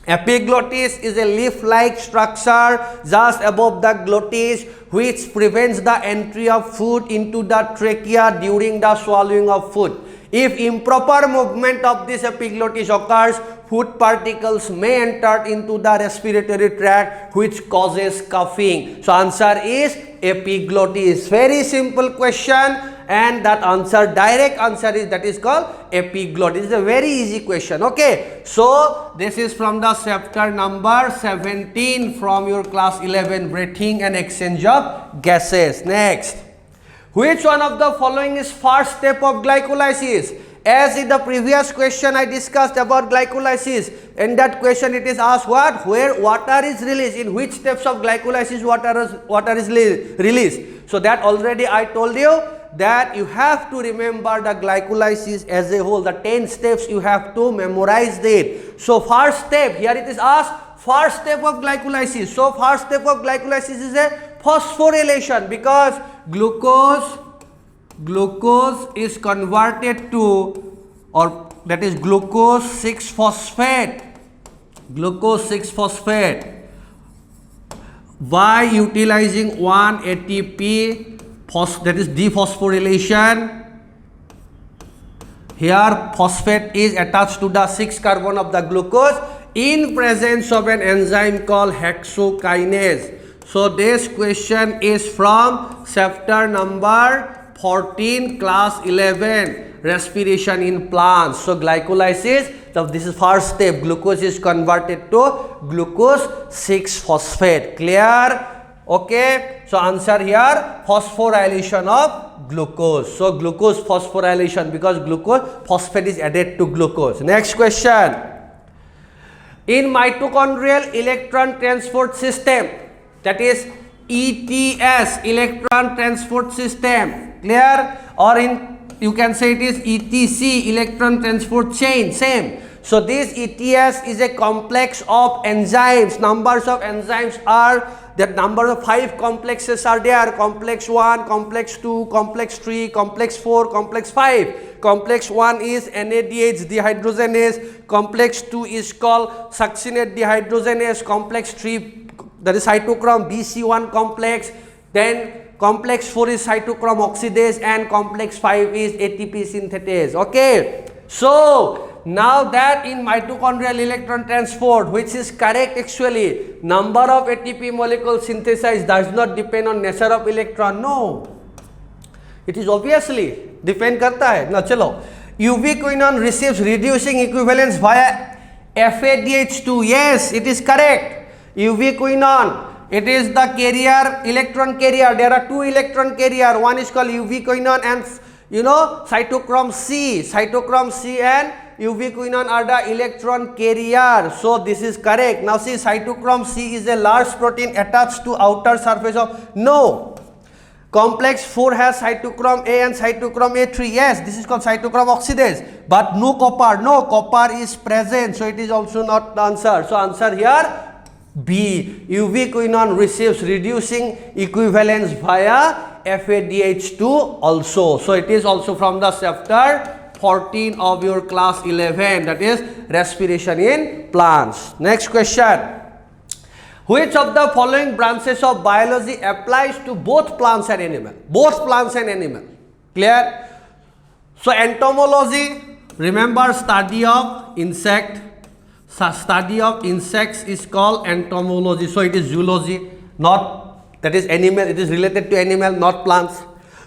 Epiglottis is a leaf-like structure just above the glottis which prevents the entry of food into the trachea during the swallowing of food. If improper movement of this epiglottis occurs, food particles may enter into the respiratory tract which causes coughing. So answer is epiglottis. Very simple question. And that answer, direct answer is, that is called epiglottis. It's a very easy question. Okay. So this is from the chapter number 17 from your class 11, breathing and exchange of gases. Next. Which one of the following is first step of glycolysis? As in the previous question I discussed about glycolysis. In that question it is asked what? Where water is released. In which steps of glycolysis water is released. So that already I told you that you have to remember the glycolysis as a whole. The 10 steps you have to memorize it. So first step, here it is asked first step of glycolysis. So first step of glycolysis is a phosphorylation, because glucose is converted to, or that is glucose 6-phosphate by utilizing 1 ATP, that is dephosphorylation. Here phosphate is attached to the 6 carbon of the glucose in presence of an enzyme called hexokinase. So this question is from chapter number 14, class 11, respiration in plants. So glycolysis, so this is first step. Glucose is converted to glucose 6-phosphate. Clear? Okay. So answer here, phosphorylation of glucose. So glucose phosphorylation, because glucose phosphate is added to glucose. Next question. In mitochondrial electron transport system, that is ETS, electron transport system. Clear? Or in, you can say it is ETC, electron transport chain, same. So this ETS is a complex of enzymes. Numbers of enzymes are, that number of 5 complexes are there. Complex 1, complex 2, complex 3, complex 4, complex 5. Complex 1 is NADH dehydrogenase. Complex 2 is called succinate dehydrogenase. Complex 3, that is cytochrome BC1 complex. Then complex 4 is cytochrome oxidase, and complex 5 is ATP synthetase. Okay. So now that in mitochondrial electron transport, which is correct actually, number of ATP molecules synthesized does not depend on nature of electron. No, it is obviously depend करता है ना. चलो, ubiquinone receives reducing equivalence via FADH2. Yes, it is correct. Ubiquinone, it is the carrier, electron carrier. There are 2 electron carrier. One is called ubiquinone and cytochrome C. Cytochrome C and ubiquinone are the electron carrier. So this is correct. Now see, cytochrome C is a large protein attached to outer surface of, no. Complex 4 has cytochrome A and cytochrome A3. Yes, this is called cytochrome oxidase. But no copper. No, copper is present. So it is also not the answer. So answer here B. Ubiquinone receives reducing equivalence via FADH2 also. So it is also from the chapter 14 of your class 11, that is respiration in plants. Next question. Which of the following branches of biology applies to both plants and animal? Both plants and animal. Clear? So entomology, remember study of insect. Study of insects is called entomology. So it is zoology, not, that is animal, it is related to animal, not plants.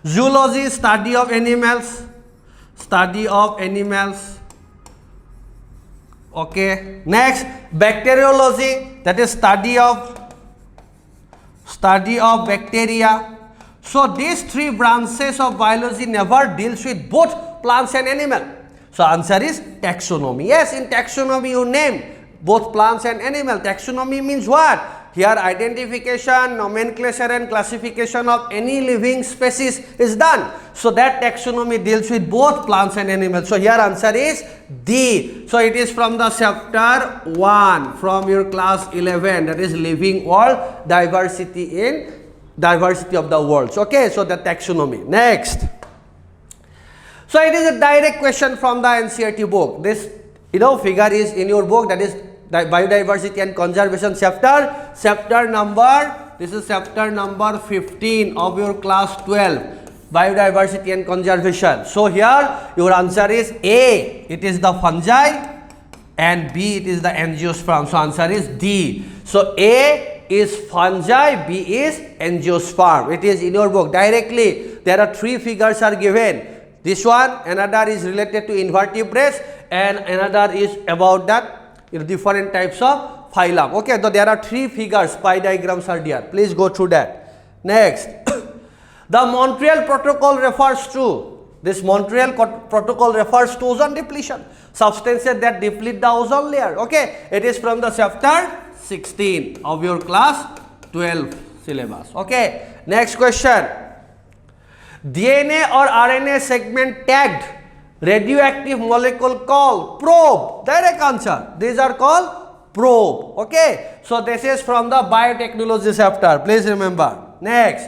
Zoology, study of animals. Study of animals. Okay. Next, bacteriology, that is study of bacteria. So these three branches of biology never deals with both plants and animal. So answer is taxonomy. Yes, in taxonomy you name both plants and animal. Taxonomy means what? Here identification, nomenclature and classification of any living species is done. So that taxonomy deals with both plants and animals. So here answer is D. So it is from the chapter 1 from your class 11, that is living world, diversity of the worlds. Okay, so the taxonomy. Next. So it is a direct question from the NCERT book. This figure is in your book, that is biodiversity and conservation chapter number, this is chapter number 15 of your class 12, biodiversity and conservation. So here your answer is A, it is the fungi, and B, it is the angiosperm. So answer is D. So A is fungi, B is angiosperm. It is in your book directly. There are three figures are given. This one, another is related to invertebrates, and another is about that different types of phylum. Okay, so there are three figures, pie diagrams are there. Please go through that. Next, the Montreal Protocol refers to, this Montreal Protocol refers to ozone depletion, substances that deplete the ozone layer. Okay, it is from the chapter 16 of your class 12 syllabus. Okay, next question. DNA or RNA segment tagged radioactive molecule called probe. Direct answer. These are called probe. Okay. So this is from the biotechnology chapter. Please remember. Next.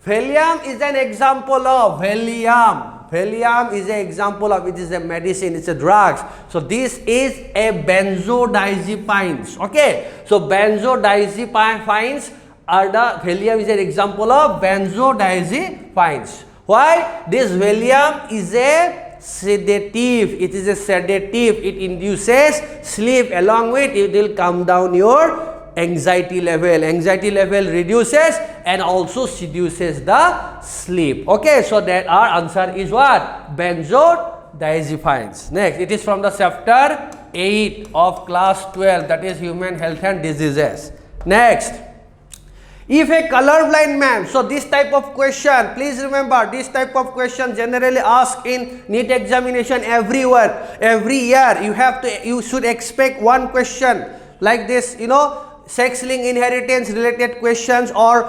Valium is an example of Valium is an example of, it is a medicine, it's a drugs. So this is a benzodiazepines. Okay. So benzodiazepines are the, Valium is an example of benzodiazepines. Why? This Valium is a sedative. It is a sedative. It induces sleep. Along with it will come down your anxiety level. Anxiety level reduces and also seduces the sleep. Okay, so that our answer is what? Benzodiazepines. Next, it is from the chapter 8 of class 12, that is human health and diseases. Next. If a colorblind man, so this type of question, please remember, this type of question generally asked in NEET examination everywhere, every year. You should expect one question like this, sex-linked inheritance related questions or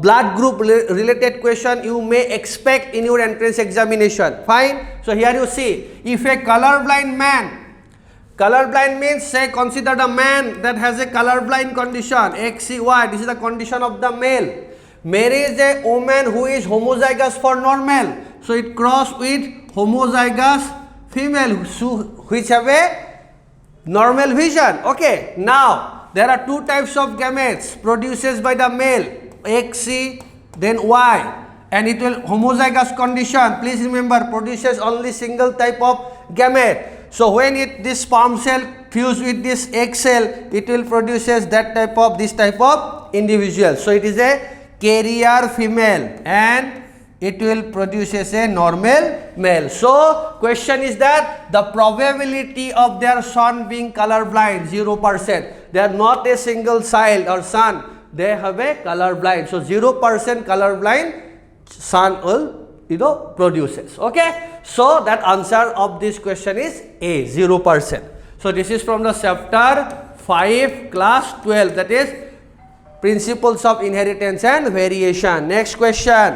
blood group related question you may expect in your entrance examination. Fine. So here you see, if a colorblind man, colorblind means, say, consider the man that has a colorblind condition, XCY, this is the condition of the male. Marries a woman who is homozygous for normal. So it cross with homozygous female which have a normal vision. Okay, now there are two types of gametes produces by the male, XC, then Y. And it will homozygous condition, please remember, produces only single type of gamete. So when this sperm cell fuse with this egg cell, it will produces that type of, this type of individual. So it is a carrier female and it will produces a normal male. So question is that the probability of their son being colorblind 0%. They are not a single child or son. They have a colorblind. So 0% colorblind son will produces. Okay, so that answer of this question is A, 0%. So this is from the chapter 5 class 12, that is principles of inheritance and variation. Next question.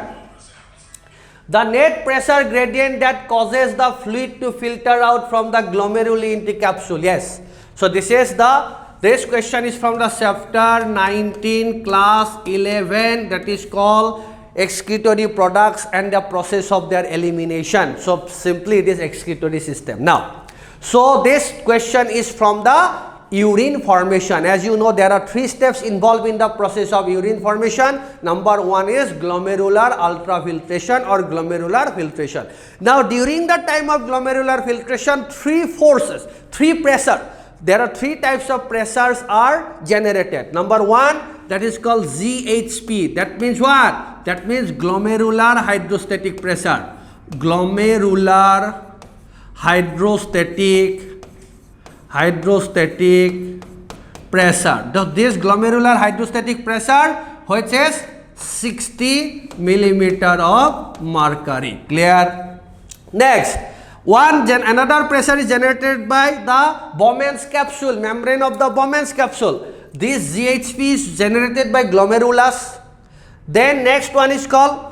The net pressure gradient that causes the fluid to filter out from the glomeruli into capsule. Yes, so this question is from the chapter 19 class 11, that is called excretory products and the process of their elimination. So simply it is excretory system. Now, so this question is from the urine formation. As you know, there are 3 steps involved in the process of urine formation. Number 1 is glomerular ultrafiltration or glomerular filtration. Now, during the time of glomerular filtration, 3 forces, 3 pressure. There are 3 types of pressures are generated. Number 1, that is called GHP. That means what? That means glomerular hydrostatic pressure. Glomerular hydrostatic pressure. This glomerular hydrostatic pressure, which is 60 millimeter of mercury. Clear? Next, another pressure is generated by the Bowman's capsule, membrane of the Bowman's capsule. This GHP is generated by glomerulus. Then next one is called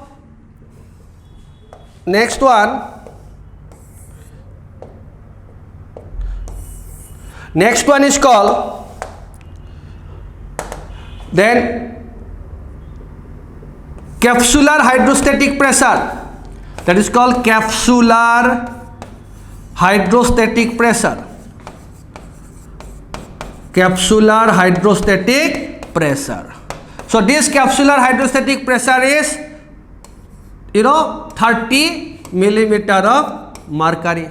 then capsular hydrostatic pressure. That is called capsular hydrostatic pressure. Capsular hydrostatic pressure. So this capsular hydrostatic pressure is 30 millimeter of mercury.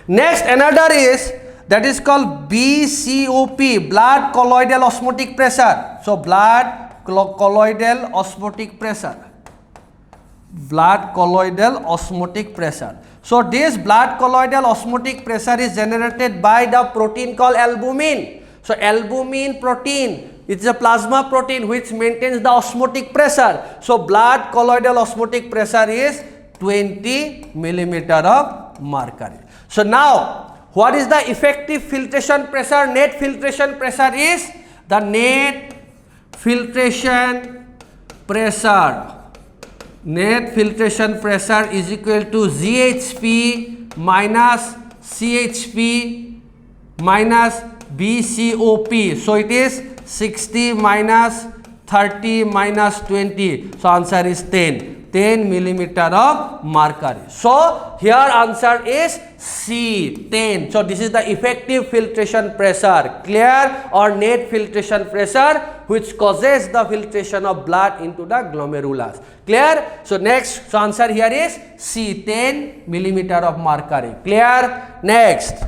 Next, another is that is called BCOP, blood colloidal osmotic pressure. So blood colloidal osmotic pressure. Blood colloidal osmotic pressure. So this blood colloidal osmotic pressure is generated by the protein called albumin. So albumin protein, it's a plasma protein which maintains the osmotic pressure. So blood colloidal osmotic pressure is 20 millimeter of mercury. So now, what is the effective filtration pressure? Net filtration pressure is the net filtration pressure. Net filtration pressure is equal to GHP minus CHP minus BCOP. So it is 60 minus 30 minus 20. So answer is 10 millimeter of mercury. So here answer is C, 10. So this is the effective filtration pressure. Clear? Or net filtration pressure, which causes the filtration of blood into the glomerulus. Clear? So next, so answer here is C, 10 millimeter of mercury. Clear? Next,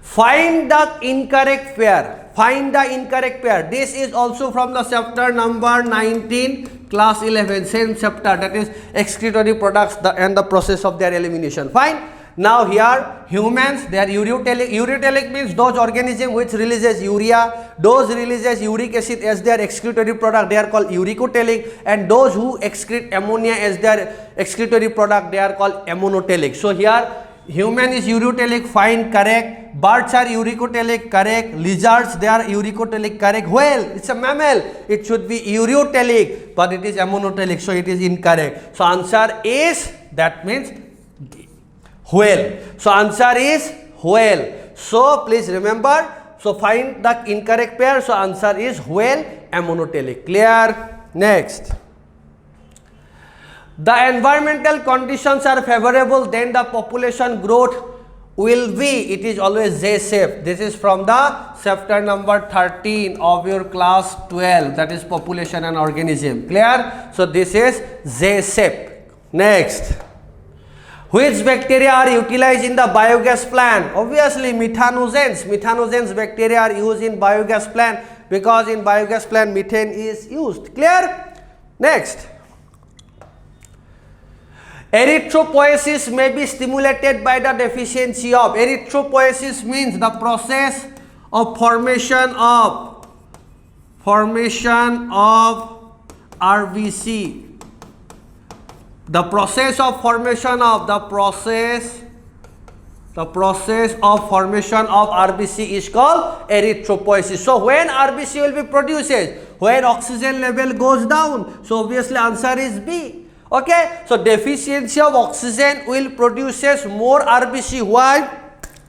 find the incorrect pair. Find the incorrect pair. This is also from the chapter number 19, class 11, same chapter, that is excretory products and the process of their elimination. Fine. Now here humans, they are ureotelic. Ureotelic means those organisms which releases urea, those releases uric acid as their excretory product, they are called uricotelic, and those who excrete ammonia as their excretory product, they are called ammonotelic. So here human is ureotelic, fine, correct. Birds are uricotelic, correct. Lizards, they are uricotelic, correct. Whale, it's a mammal, it should be ureotelic, but it is ammonotelic, so it is incorrect. So answer is, that means whale. So answer is whale. So please remember, so find the incorrect pair. So answer is whale, ammonotelic. Clear? Next, the environmental conditions are favorable, then the population growth will be, it is always J-shape. This is from the chapter number 13 of your class 12, that is population and organism. Clear? So this is J-shape. Next, which bacteria are utilized in the biogas plant? Obviously methanogens. Methanogens bacteria are used in biogas plant because in biogas plant methane is used. Clear? Next, erythropoiesis may be stimulated by the deficiency of. Erythropoiesis means the process of formation of RBC. The process of formation of RBC is called erythropoiesis. So when RBC will be produced? When oxygen level goes down. So obviously answer is B. Okay, so deficiency of oxygen will produces more RBC. Why?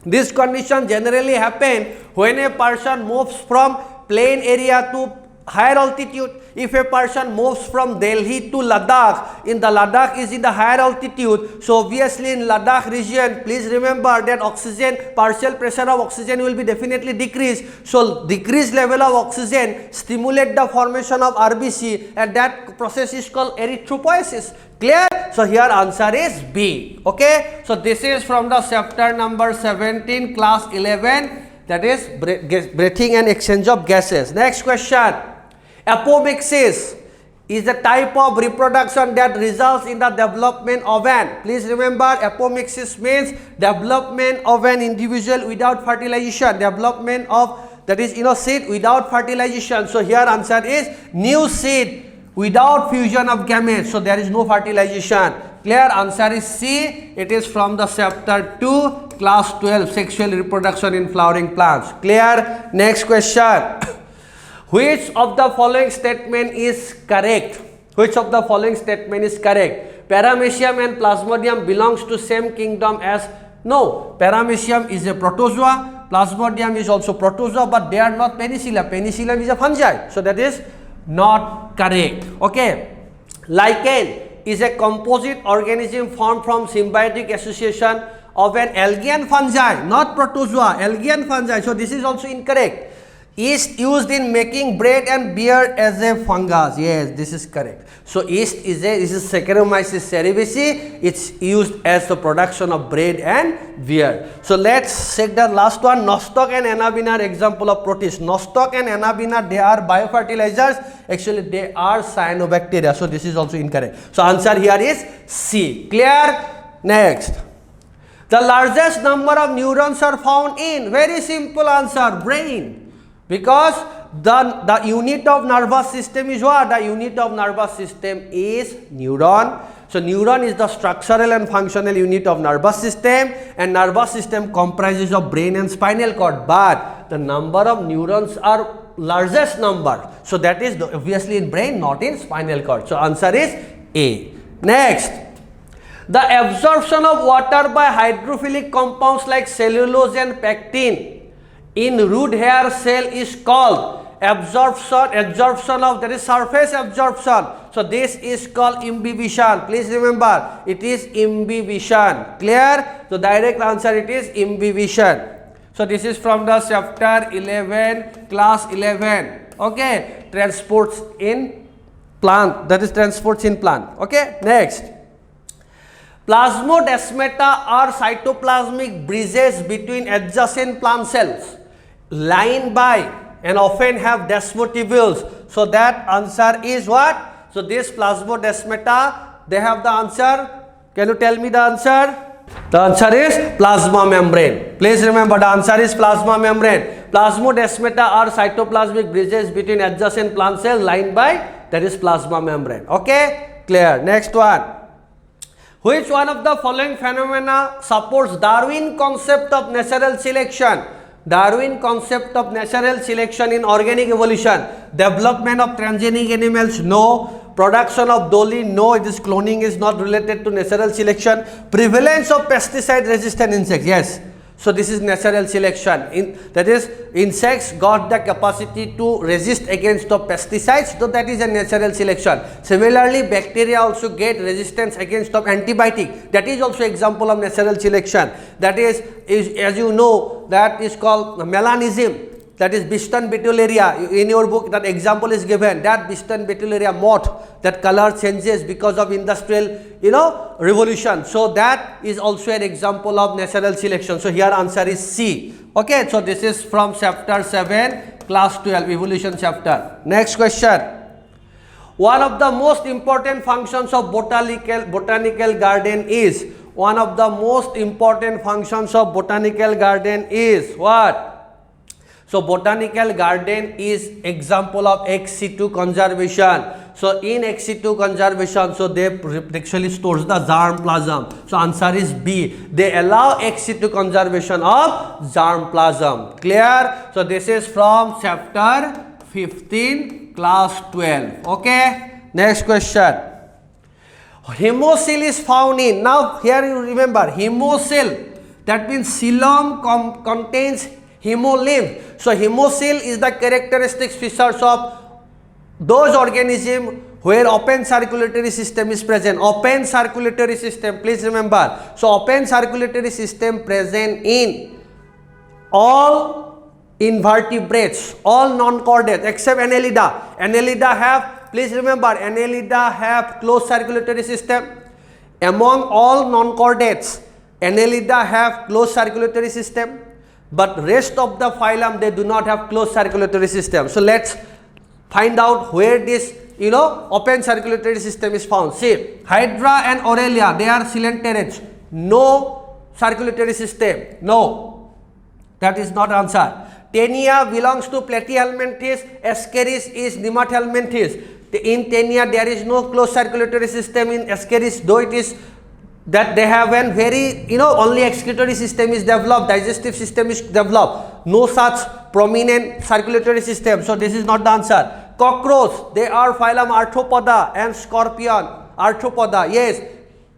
This condition generally happen when a person moves from plain area to higher altitude. If a person moves from Delhi to Ladakh, in the Ladakh is in the higher altitude, so obviously in Ladakh region, please remember that oxygen, partial pressure of oxygen will be definitely decreased. So decreased level of oxygen stimulate the formation of RBC, and that process is called erythropoiesis. Clear? So here answer is B. Okay. So this is from the chapter number 17, class 11. That is breathing and exchange of gases. Next question. Apomixis is the type of reproduction that results in the development of an. Please remember, apomixis means development of an individual without fertilization. Development of, that is, seed without fertilization. So here answer is new seed without fusion of gametes. So there is no fertilization. Clear? Answer is C. It is from the chapter 2, class 12, sexual reproduction in flowering plants. Clear? Next question. Which of the following statement is correct? Which of the following statement is correct? Paramecium and Plasmodium belongs to same kingdom as? No. Paramecium is a protozoa. Plasmodium is also protozoa, but they are not Penicillium. Penicillium is a fungi. So that is not correct. Okay. Lichen is a composite organism formed from symbiotic association of an algae and fungi, not protozoa, algae and fungi. So this is also incorrect. Yeast used in making bread and beer as a fungus. Yes, this is correct. So yeast is Saccharomyces cerevisiae. It's used as the production of bread and beer. So let's check the last one. Nostoc and Anabaena are example of protists. Nostoc and Anabaena, they are biofertilizers. Actually, they are cyanobacteria. So this is also incorrect. So answer here is C. Clear? Next. The largest number of neurons are found in? Very simple answer, brain. Because the unit of nervous system is what? The unit of nervous system is neuron. So neuron is the structural and functional unit of nervous system, and nervous system comprises of brain and spinal cord. But the number of neurons are largest number. So that is obviously in brain, not in spinal cord. So answer is A. Next. The absorption of water by hydrophilic compounds like cellulose and pectin in root hair cell is called absorption of, that is surface absorption. So this is called imbibition. Please remember, it is imbibition. Clear? So direct answer, it is imbibition. So this is from the chapter 11, class 11. Okay, transports in plant, that is transports in plant. Okay, next. Plasmodesmata are cytoplasmic bridges between adjacent plant cells, lined by and often have desmotibules. So that answer is what? So this plasmodesmata, they have the answer. Can you tell me the answer? The answer is plasma membrane. Please remember, the answer is plasma membrane. Plasmodesmata are cytoplasmic bridges between adjacent plant cells lined by, that is plasma membrane. Okay, clear. Next one. Which one of the following phenomena supports Darwin concept of natural selection? Darwin concept of natural selection in organic evolution. Development of transgenic animals? No. Production of Dolly? No. It is cloning is not related to natural selection. Prevalence of pesticide resistant insects? Yes. So this is natural selection. That is, insects got the capacity to resist against the pesticides, so that is a natural selection. Similarly, bacteria also get resistance against of antibiotic. That is also example of natural selection. That is as you know, that is called melanism. That is Biston betullaria. In your book, that example is given. That Biston betullaria moth, that color changes because of industrial, revolution. So that is also an example of natural selection. So here answer is C. Okay, so this is from chapter 7, class 12, evolution chapter. Next question. One of the most important functions of botanical garden is? One of the most important functions of botanical garden is what? So botanical garden is example of ex situ conservation. So in ex situ conservation, so they actually stores the germplasm. So answer is B. They allow ex situ conservation of germplasm. Clear? So this is from chapter 15, class 12. Okay. Next question. Hemocoel is found in. Now here you remember hemocoel. That means coelom contains hemolymph. So hemocoel is the characteristic features of those organisms where open circulatory system is present. Open circulatory system, please remember. So open circulatory system present in all invertebrates, all non-chordates except Annelida. Annelida have, please remember, Annelida have closed circulatory system. Among all non-chordates, Annelida have closed circulatory system, but rest of the phylum they do not have closed circulatory system. So let's find out where this open circulatory system is found. See, Hydra and Aurelia, they are coelenterate, no circulatory system. No, that is not answer. Taenia belongs to Platyhelminthes, Ascaris is Nemathelminthes. In Taenia there is no closed circulatory system. In Ascaris, though it is that they have a very only excretory system is developed, digestive system is developed, no such prominent circulatory system. So this is not the answer. Cockroach, they are phylum Arthropoda and scorpion. Arthropoda, yes,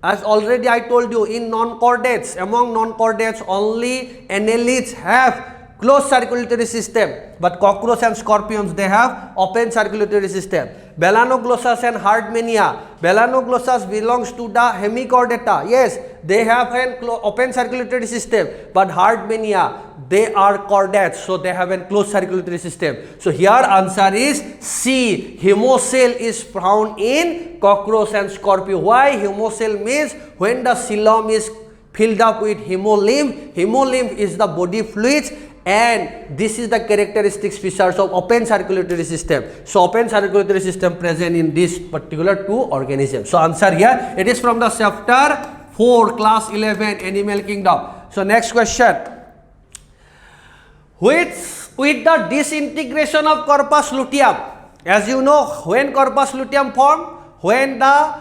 as already I told you, in non-chordates, among non-chordates only annelids have closed circulatory system, but cockroach and scorpions they have open circulatory system. Belanoglossus and Hardmania, Belanoglossus belongs to the hemichordata. Yes, they have an open circulatory system, but Hardmania they are chordates, so they have a closed circulatory system. So here answer is C. Hemocele is found in cockroach and scorpion. Why? Hemocele means when the coelom is filled up with hemolymph. Hemolymph is the body fluids, and this is the characteristic features of open circulatory system. So open circulatory system present in this particular two organisms. So answer here, it is from the chapter 4, class 11, Animal Kingdom. So next question. With the disintegration of corpus luteum, as you know, when corpus luteum formed, when the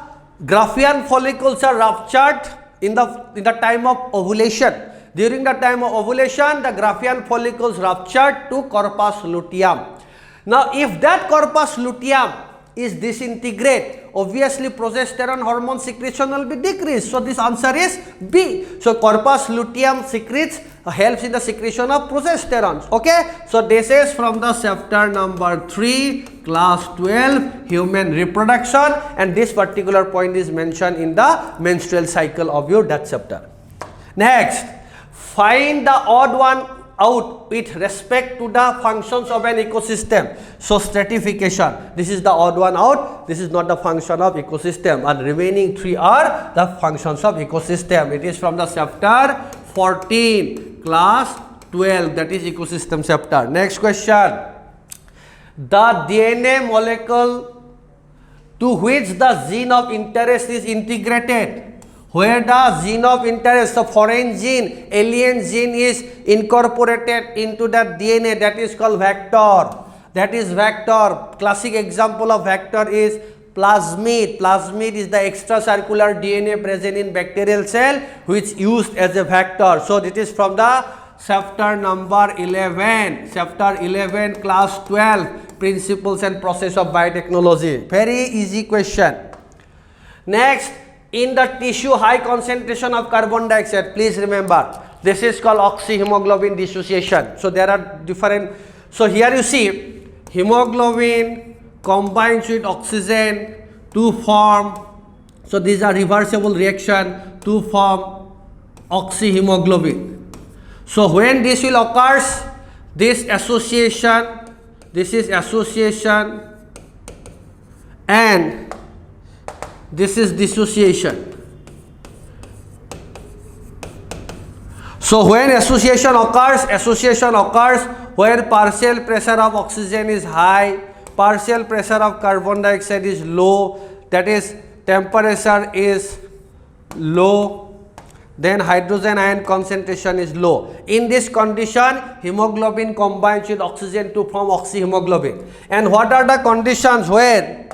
Graafian follicles are ruptured in the time of ovulation. During the time of ovulation, the Graafian follicles ruptured to corpus luteum. Now, if that corpus luteum is disintegrate, obviously progesterone hormone secretion will be decreased. So this answer is B. So corpus luteum secretes, helps in the secretion of progesterone. Okay. So this is from the chapter number 3, class 12, human reproduction, and this particular point is mentioned in the menstrual cycle of your that chapter. Next, find the odd one out with respect to the functions of an ecosystem. So stratification, this is the odd one out, this is not the function of ecosystem, and remaining 3 are the functions of ecosystem. It is from the chapter 14, class 12, that is ecosystem chapter. Next question. The DNA molecule to which the gene of interest is integrated, where the gene of interest, the foreign gene, alien gene is incorporated into the DNA, that is called vector. That is vector. Classic example of vector is plasmid. Plasmid is the extracircular DNA present in bacterial cell which used as a vector. So it is from the chapter number 11, chapter 11, class 12, principles and process of biotechnology. Very easy question. Next, in the tissue, high concentration of carbon dioxide, please remember, this is called oxyhemoglobin dissociation. So there are different, so here you see, hemoglobin combines with oxygen to form, so these are reversible reaction to form oxyhemoglobin. So when this will occurs, this association, this is association, and this is dissociation. So when association occurs where partial pressure of oxygen is high, partial pressure of carbon dioxide is low, that is temperature is low, then hydrogen ion concentration is low. In this condition, hemoglobin combines with oxygen to form oxyhemoglobin. And what are the conditions where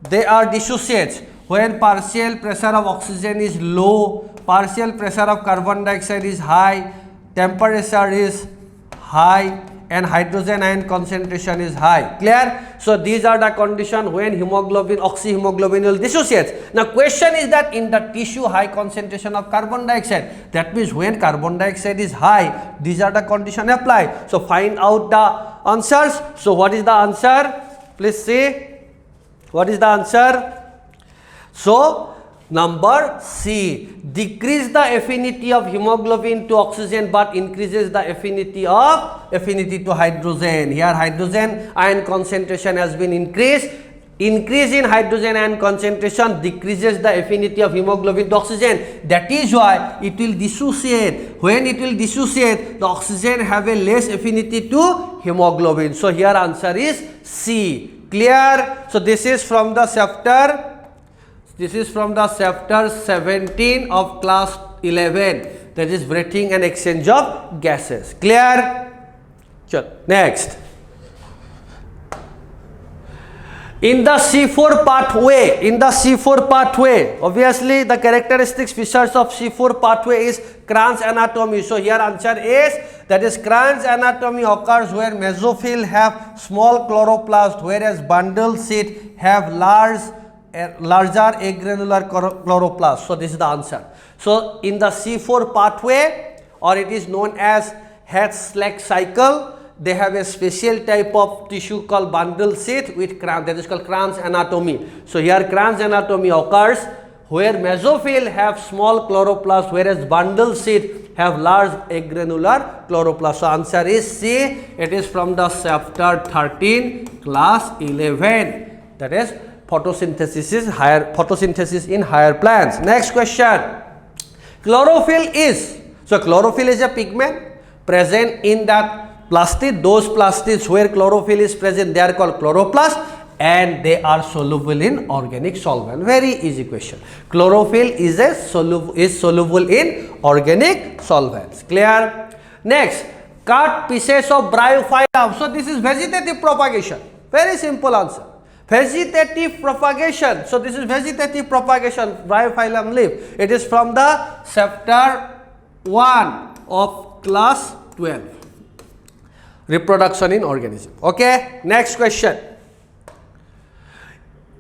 they are dissociates? When partial pressure of oxygen is low, partial pressure of carbon dioxide is high, temperature is high, and hydrogen ion concentration is high. Clear? So these are the conditions when hemoglobin, oxyhemoglobin will dissociate. Now question is that in the tissue, high concentration of carbon dioxide, that means when carbon dioxide is high, these are the conditions apply. So find out the answers. So what is the answer? Please see. What is the answer? So, number C, decrease the affinity of hemoglobin to oxygen but increases the affinity to hydrogen. Here hydrogen ion concentration has been increased. Increase in hydrogen ion concentration decreases the affinity of hemoglobin to oxygen. That is why it will dissociate. When it will dissociate, the oxygen have a less affinity to hemoglobin. So here answer is C. Clear? So this is from the chapter. This is from the chapter 17 of class 11. That is breathing and exchange of gases. Clear? Sure. Next. In the C4 pathway, obviously the characteristics features of C4 pathway is Kranz anatomy. So here answer is, that is Kranz anatomy occurs where mesophyll have small chloroplast, whereas bundle sheath have larger agranular chloroplast. So this is the answer. So in the C4 pathway, or it is known as Hertzsprung cycle, they have a special type of tissue called bundle sheath with Kranz, that is called Kranz anatomy. So here Kranz anatomy occurs where mesophyll have small chloroplast, whereas bundle sheath have large agranular chloroplast. So answer is C. It is from the chapter 13 class 11, that is photosynthesis in higher plants. Next question. Chlorophyll is, so chlorophyll is a pigment present in that plastid. Those plastids where chlorophyll is present, they are called chloroplast, and they are soluble in organic solvent. Very easy question. Chlorophyll is soluble in organic solvents. Clear? Next, cut pieces of bryophyllum. So this is vegetative propagation. Very simple answer. Vegetative propagation. So this is vegetative propagation, bryophyllum leaf. It is from the chapter 1 of class 12. Reproduction in organism. Okay. Next question.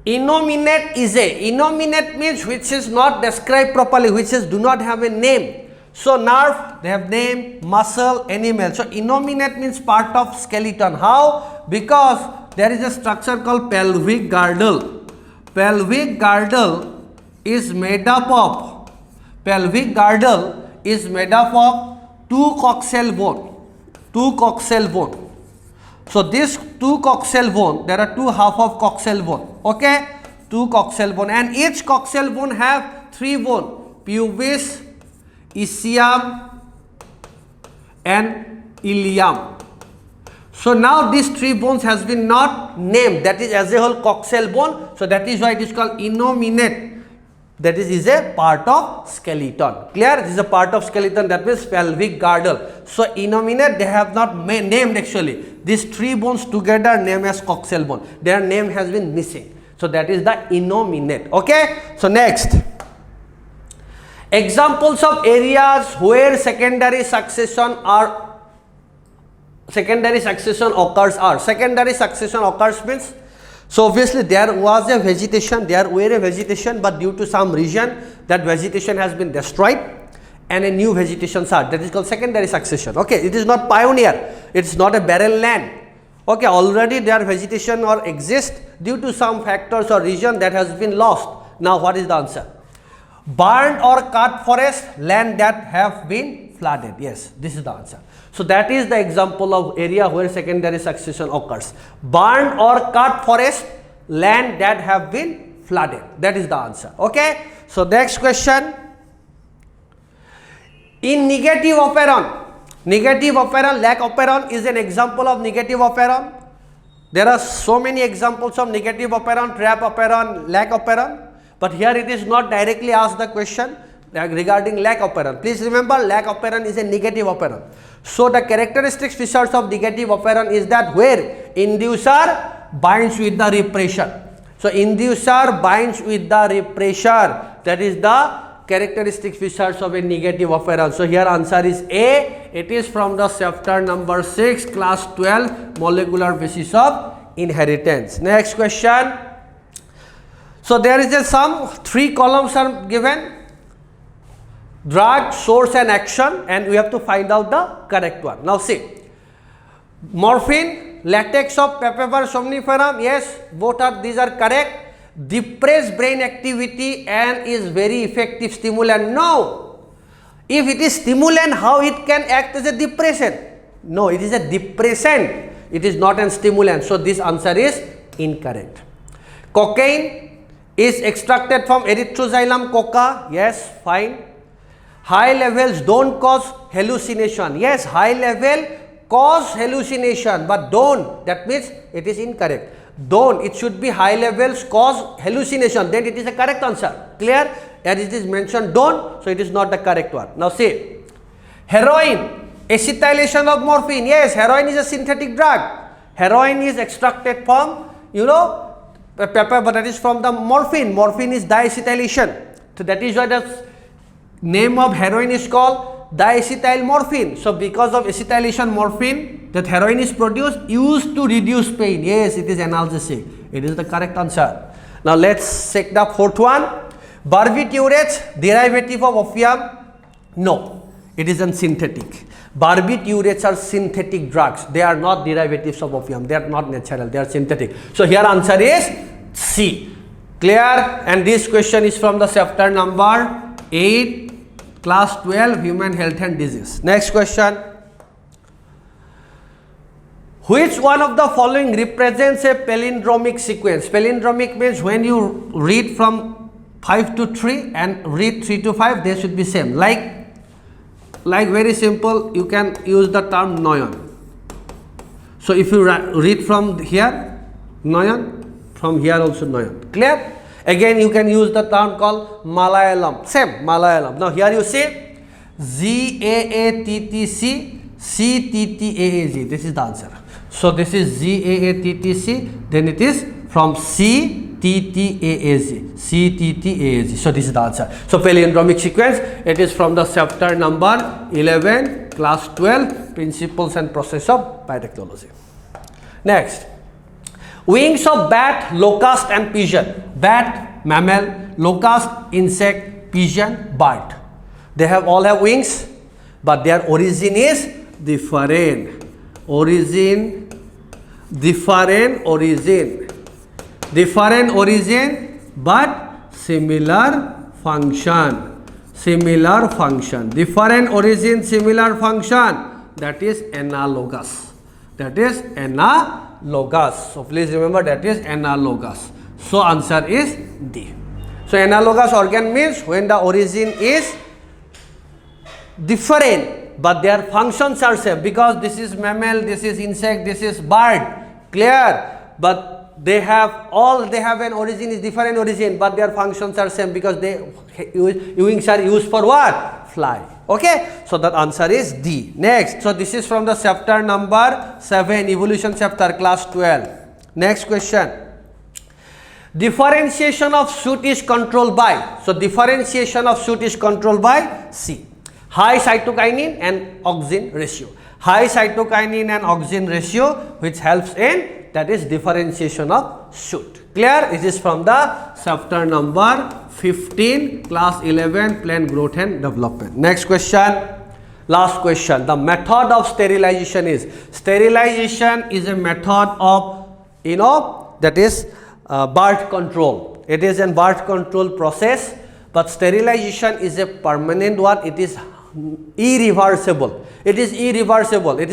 Innominate innominate means which is not described properly, which is do not have a name. So nerve, they have name, muscle, animal. So innominate means part of skeleton. How? Because there is a structure called pelvic girdle. Pelvic girdle is made up of two coxal bone. So this two coxal bone, there are two half of coxal bone. Okay, two coxal bone, and each coxal bone have three bone: pubis, ischium, and ilium. So now these three bones has been not named, that is as a whole coxal bone. So that is why it is called innominate. That is a part of skeleton. Clear? This is a part of skeleton, that means pelvic girdle. So innominate, they have not named actually. These three bones together named as coxal bone. Their name has been missing. So that is the innominate. Okay? So next. Examples of areas where secondary succession occurs are. Secondary succession occurs means, so obviously there was a vegetation, there were a vegetation, but due to some reason that vegetation has been destroyed and a new vegetation started. That is called secondary succession. Okay, it is not pioneer, it is not a barren land. Okay, already there vegetation or exist, due to some factors or reason that has been lost. Now what is the answer? Burned or cut forest, land that have been flooded. Yes, this is the answer. So that is the example of area where secondary succession occurs. Burned or cut forest, land that have been flooded. That is the answer. Okay. So next question. In negative operon, lac operon is an example of negative operon. There are so many examples of negative operon, trap operon, lac operon. But here it is not directly asked the question regarding lac operon. Please remember, lac operon is a negative operon. So the characteristic features of negative operon is that where inducer binds with the repressor. So inducer binds with the repressor. That is the characteristic features of a negative operon. So here answer is A. It is from the chapter number 6, class 12, molecular basis of inheritance. Next question. So there is some 3 columns are given: drug, source and action, and we have to find out the correct one. Now see, morphine, latex of Papaver somniferum, yes, both are, these are correct. Depressed brain activity and is very effective stimulant. No. If it is stimulant, how it can act as a depressant? No, it is a depressant. It is not a stimulant. So this answer is incorrect. Cocaine is extracted from Erythroxylum coca. Yes, fine. High levels don't cause hallucination. Yes, high level cause hallucination, but don't. That means it is incorrect. Don't. It should be high levels cause hallucination. Then it is a correct answer. Clear? As it is mentioned, don't. So it is not the correct one. Now see, heroin, acetylation of morphine. Yes, heroin is a synthetic drug. Heroin is extracted from, pepper, but that is from the morphine. Morphine is diacetylation. So that is why the name of heroin is called diacetyl morphine. So because of acetylation morphine, that heroin is produced, used to reduce pain. Yes, it is analgesic. It is the correct answer. Now let's check the fourth one. Barbiturates, derivative of opium? No, it is synthetic. Barbiturates are synthetic drugs. They are not derivatives of opium. They are not natural. They are synthetic. So here answer is C. Clear? And this question is from the chapter number 8, class 12, human health and disease. Next question. Which one of the following represents a palindromic sequence? Palindromic means when you read from 5 to 3 and read 3 to 5, they should be same. Like very simple, you can use the term Noyon. So if you read from here, Noyon, from here also Noyon. Clear? Again, you can use the term called Malayalam. Same, Malayalam. Now here you see ZAATTC, CTTAAG. This is the answer. So this is ZAATTC, then it is from CTTAAG. CTTAAG. So this is the answer. So palindromic sequence, it is from the chapter number 11, class 12, Principles and Process of Biotechnology. Next. Wings of bat, locust and pigeon. Bat, mammal, locust, insect, pigeon, bird. They all have wings, but their origin is different. Different origin, but similar function. Different origin, similar function. That is analogous. So please remember, that is analogous. So answer is D. So analogous organ means when the origin is different, but their functions are same, because this is mammal, this is insect, this is bird. Clear? But they have an origin, is different origin, but their functions are same, because wings are used for what? Fly. Okay, so that answer is D. Next, so this is from the chapter number 7, evolution chapter, class 12. Next question. Differentiation of shoot is controlled by. So differentiation of shoot is controlled by C. High cytokinin and auxin ratio. High cytokinin and auxin ratio, which helps in, that is differentiation of shoot. Clear? It is from the chapter number 15, class 11, plant growth and development. Next question, last question. The method of sterilization is. Sterilization is a method of, that is birth control. It is a birth control process, but sterilization is a permanent one. It is irreversible. It is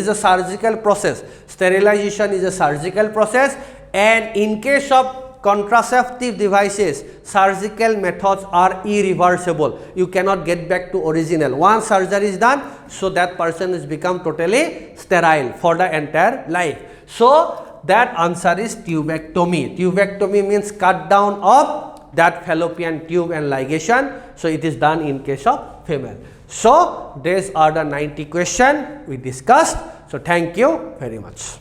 a surgical process. Sterilization is a surgical process, and in case of contraceptive devices, surgical methods are irreversible. You cannot get back to original. Once surgery is done, so that person has become totally sterile for the entire life. So that answer is tubectomy. Tubectomy means cut down of that fallopian tube and ligation. So it is done in case of female. So these are the 90 questions we discussed. So thank you very much.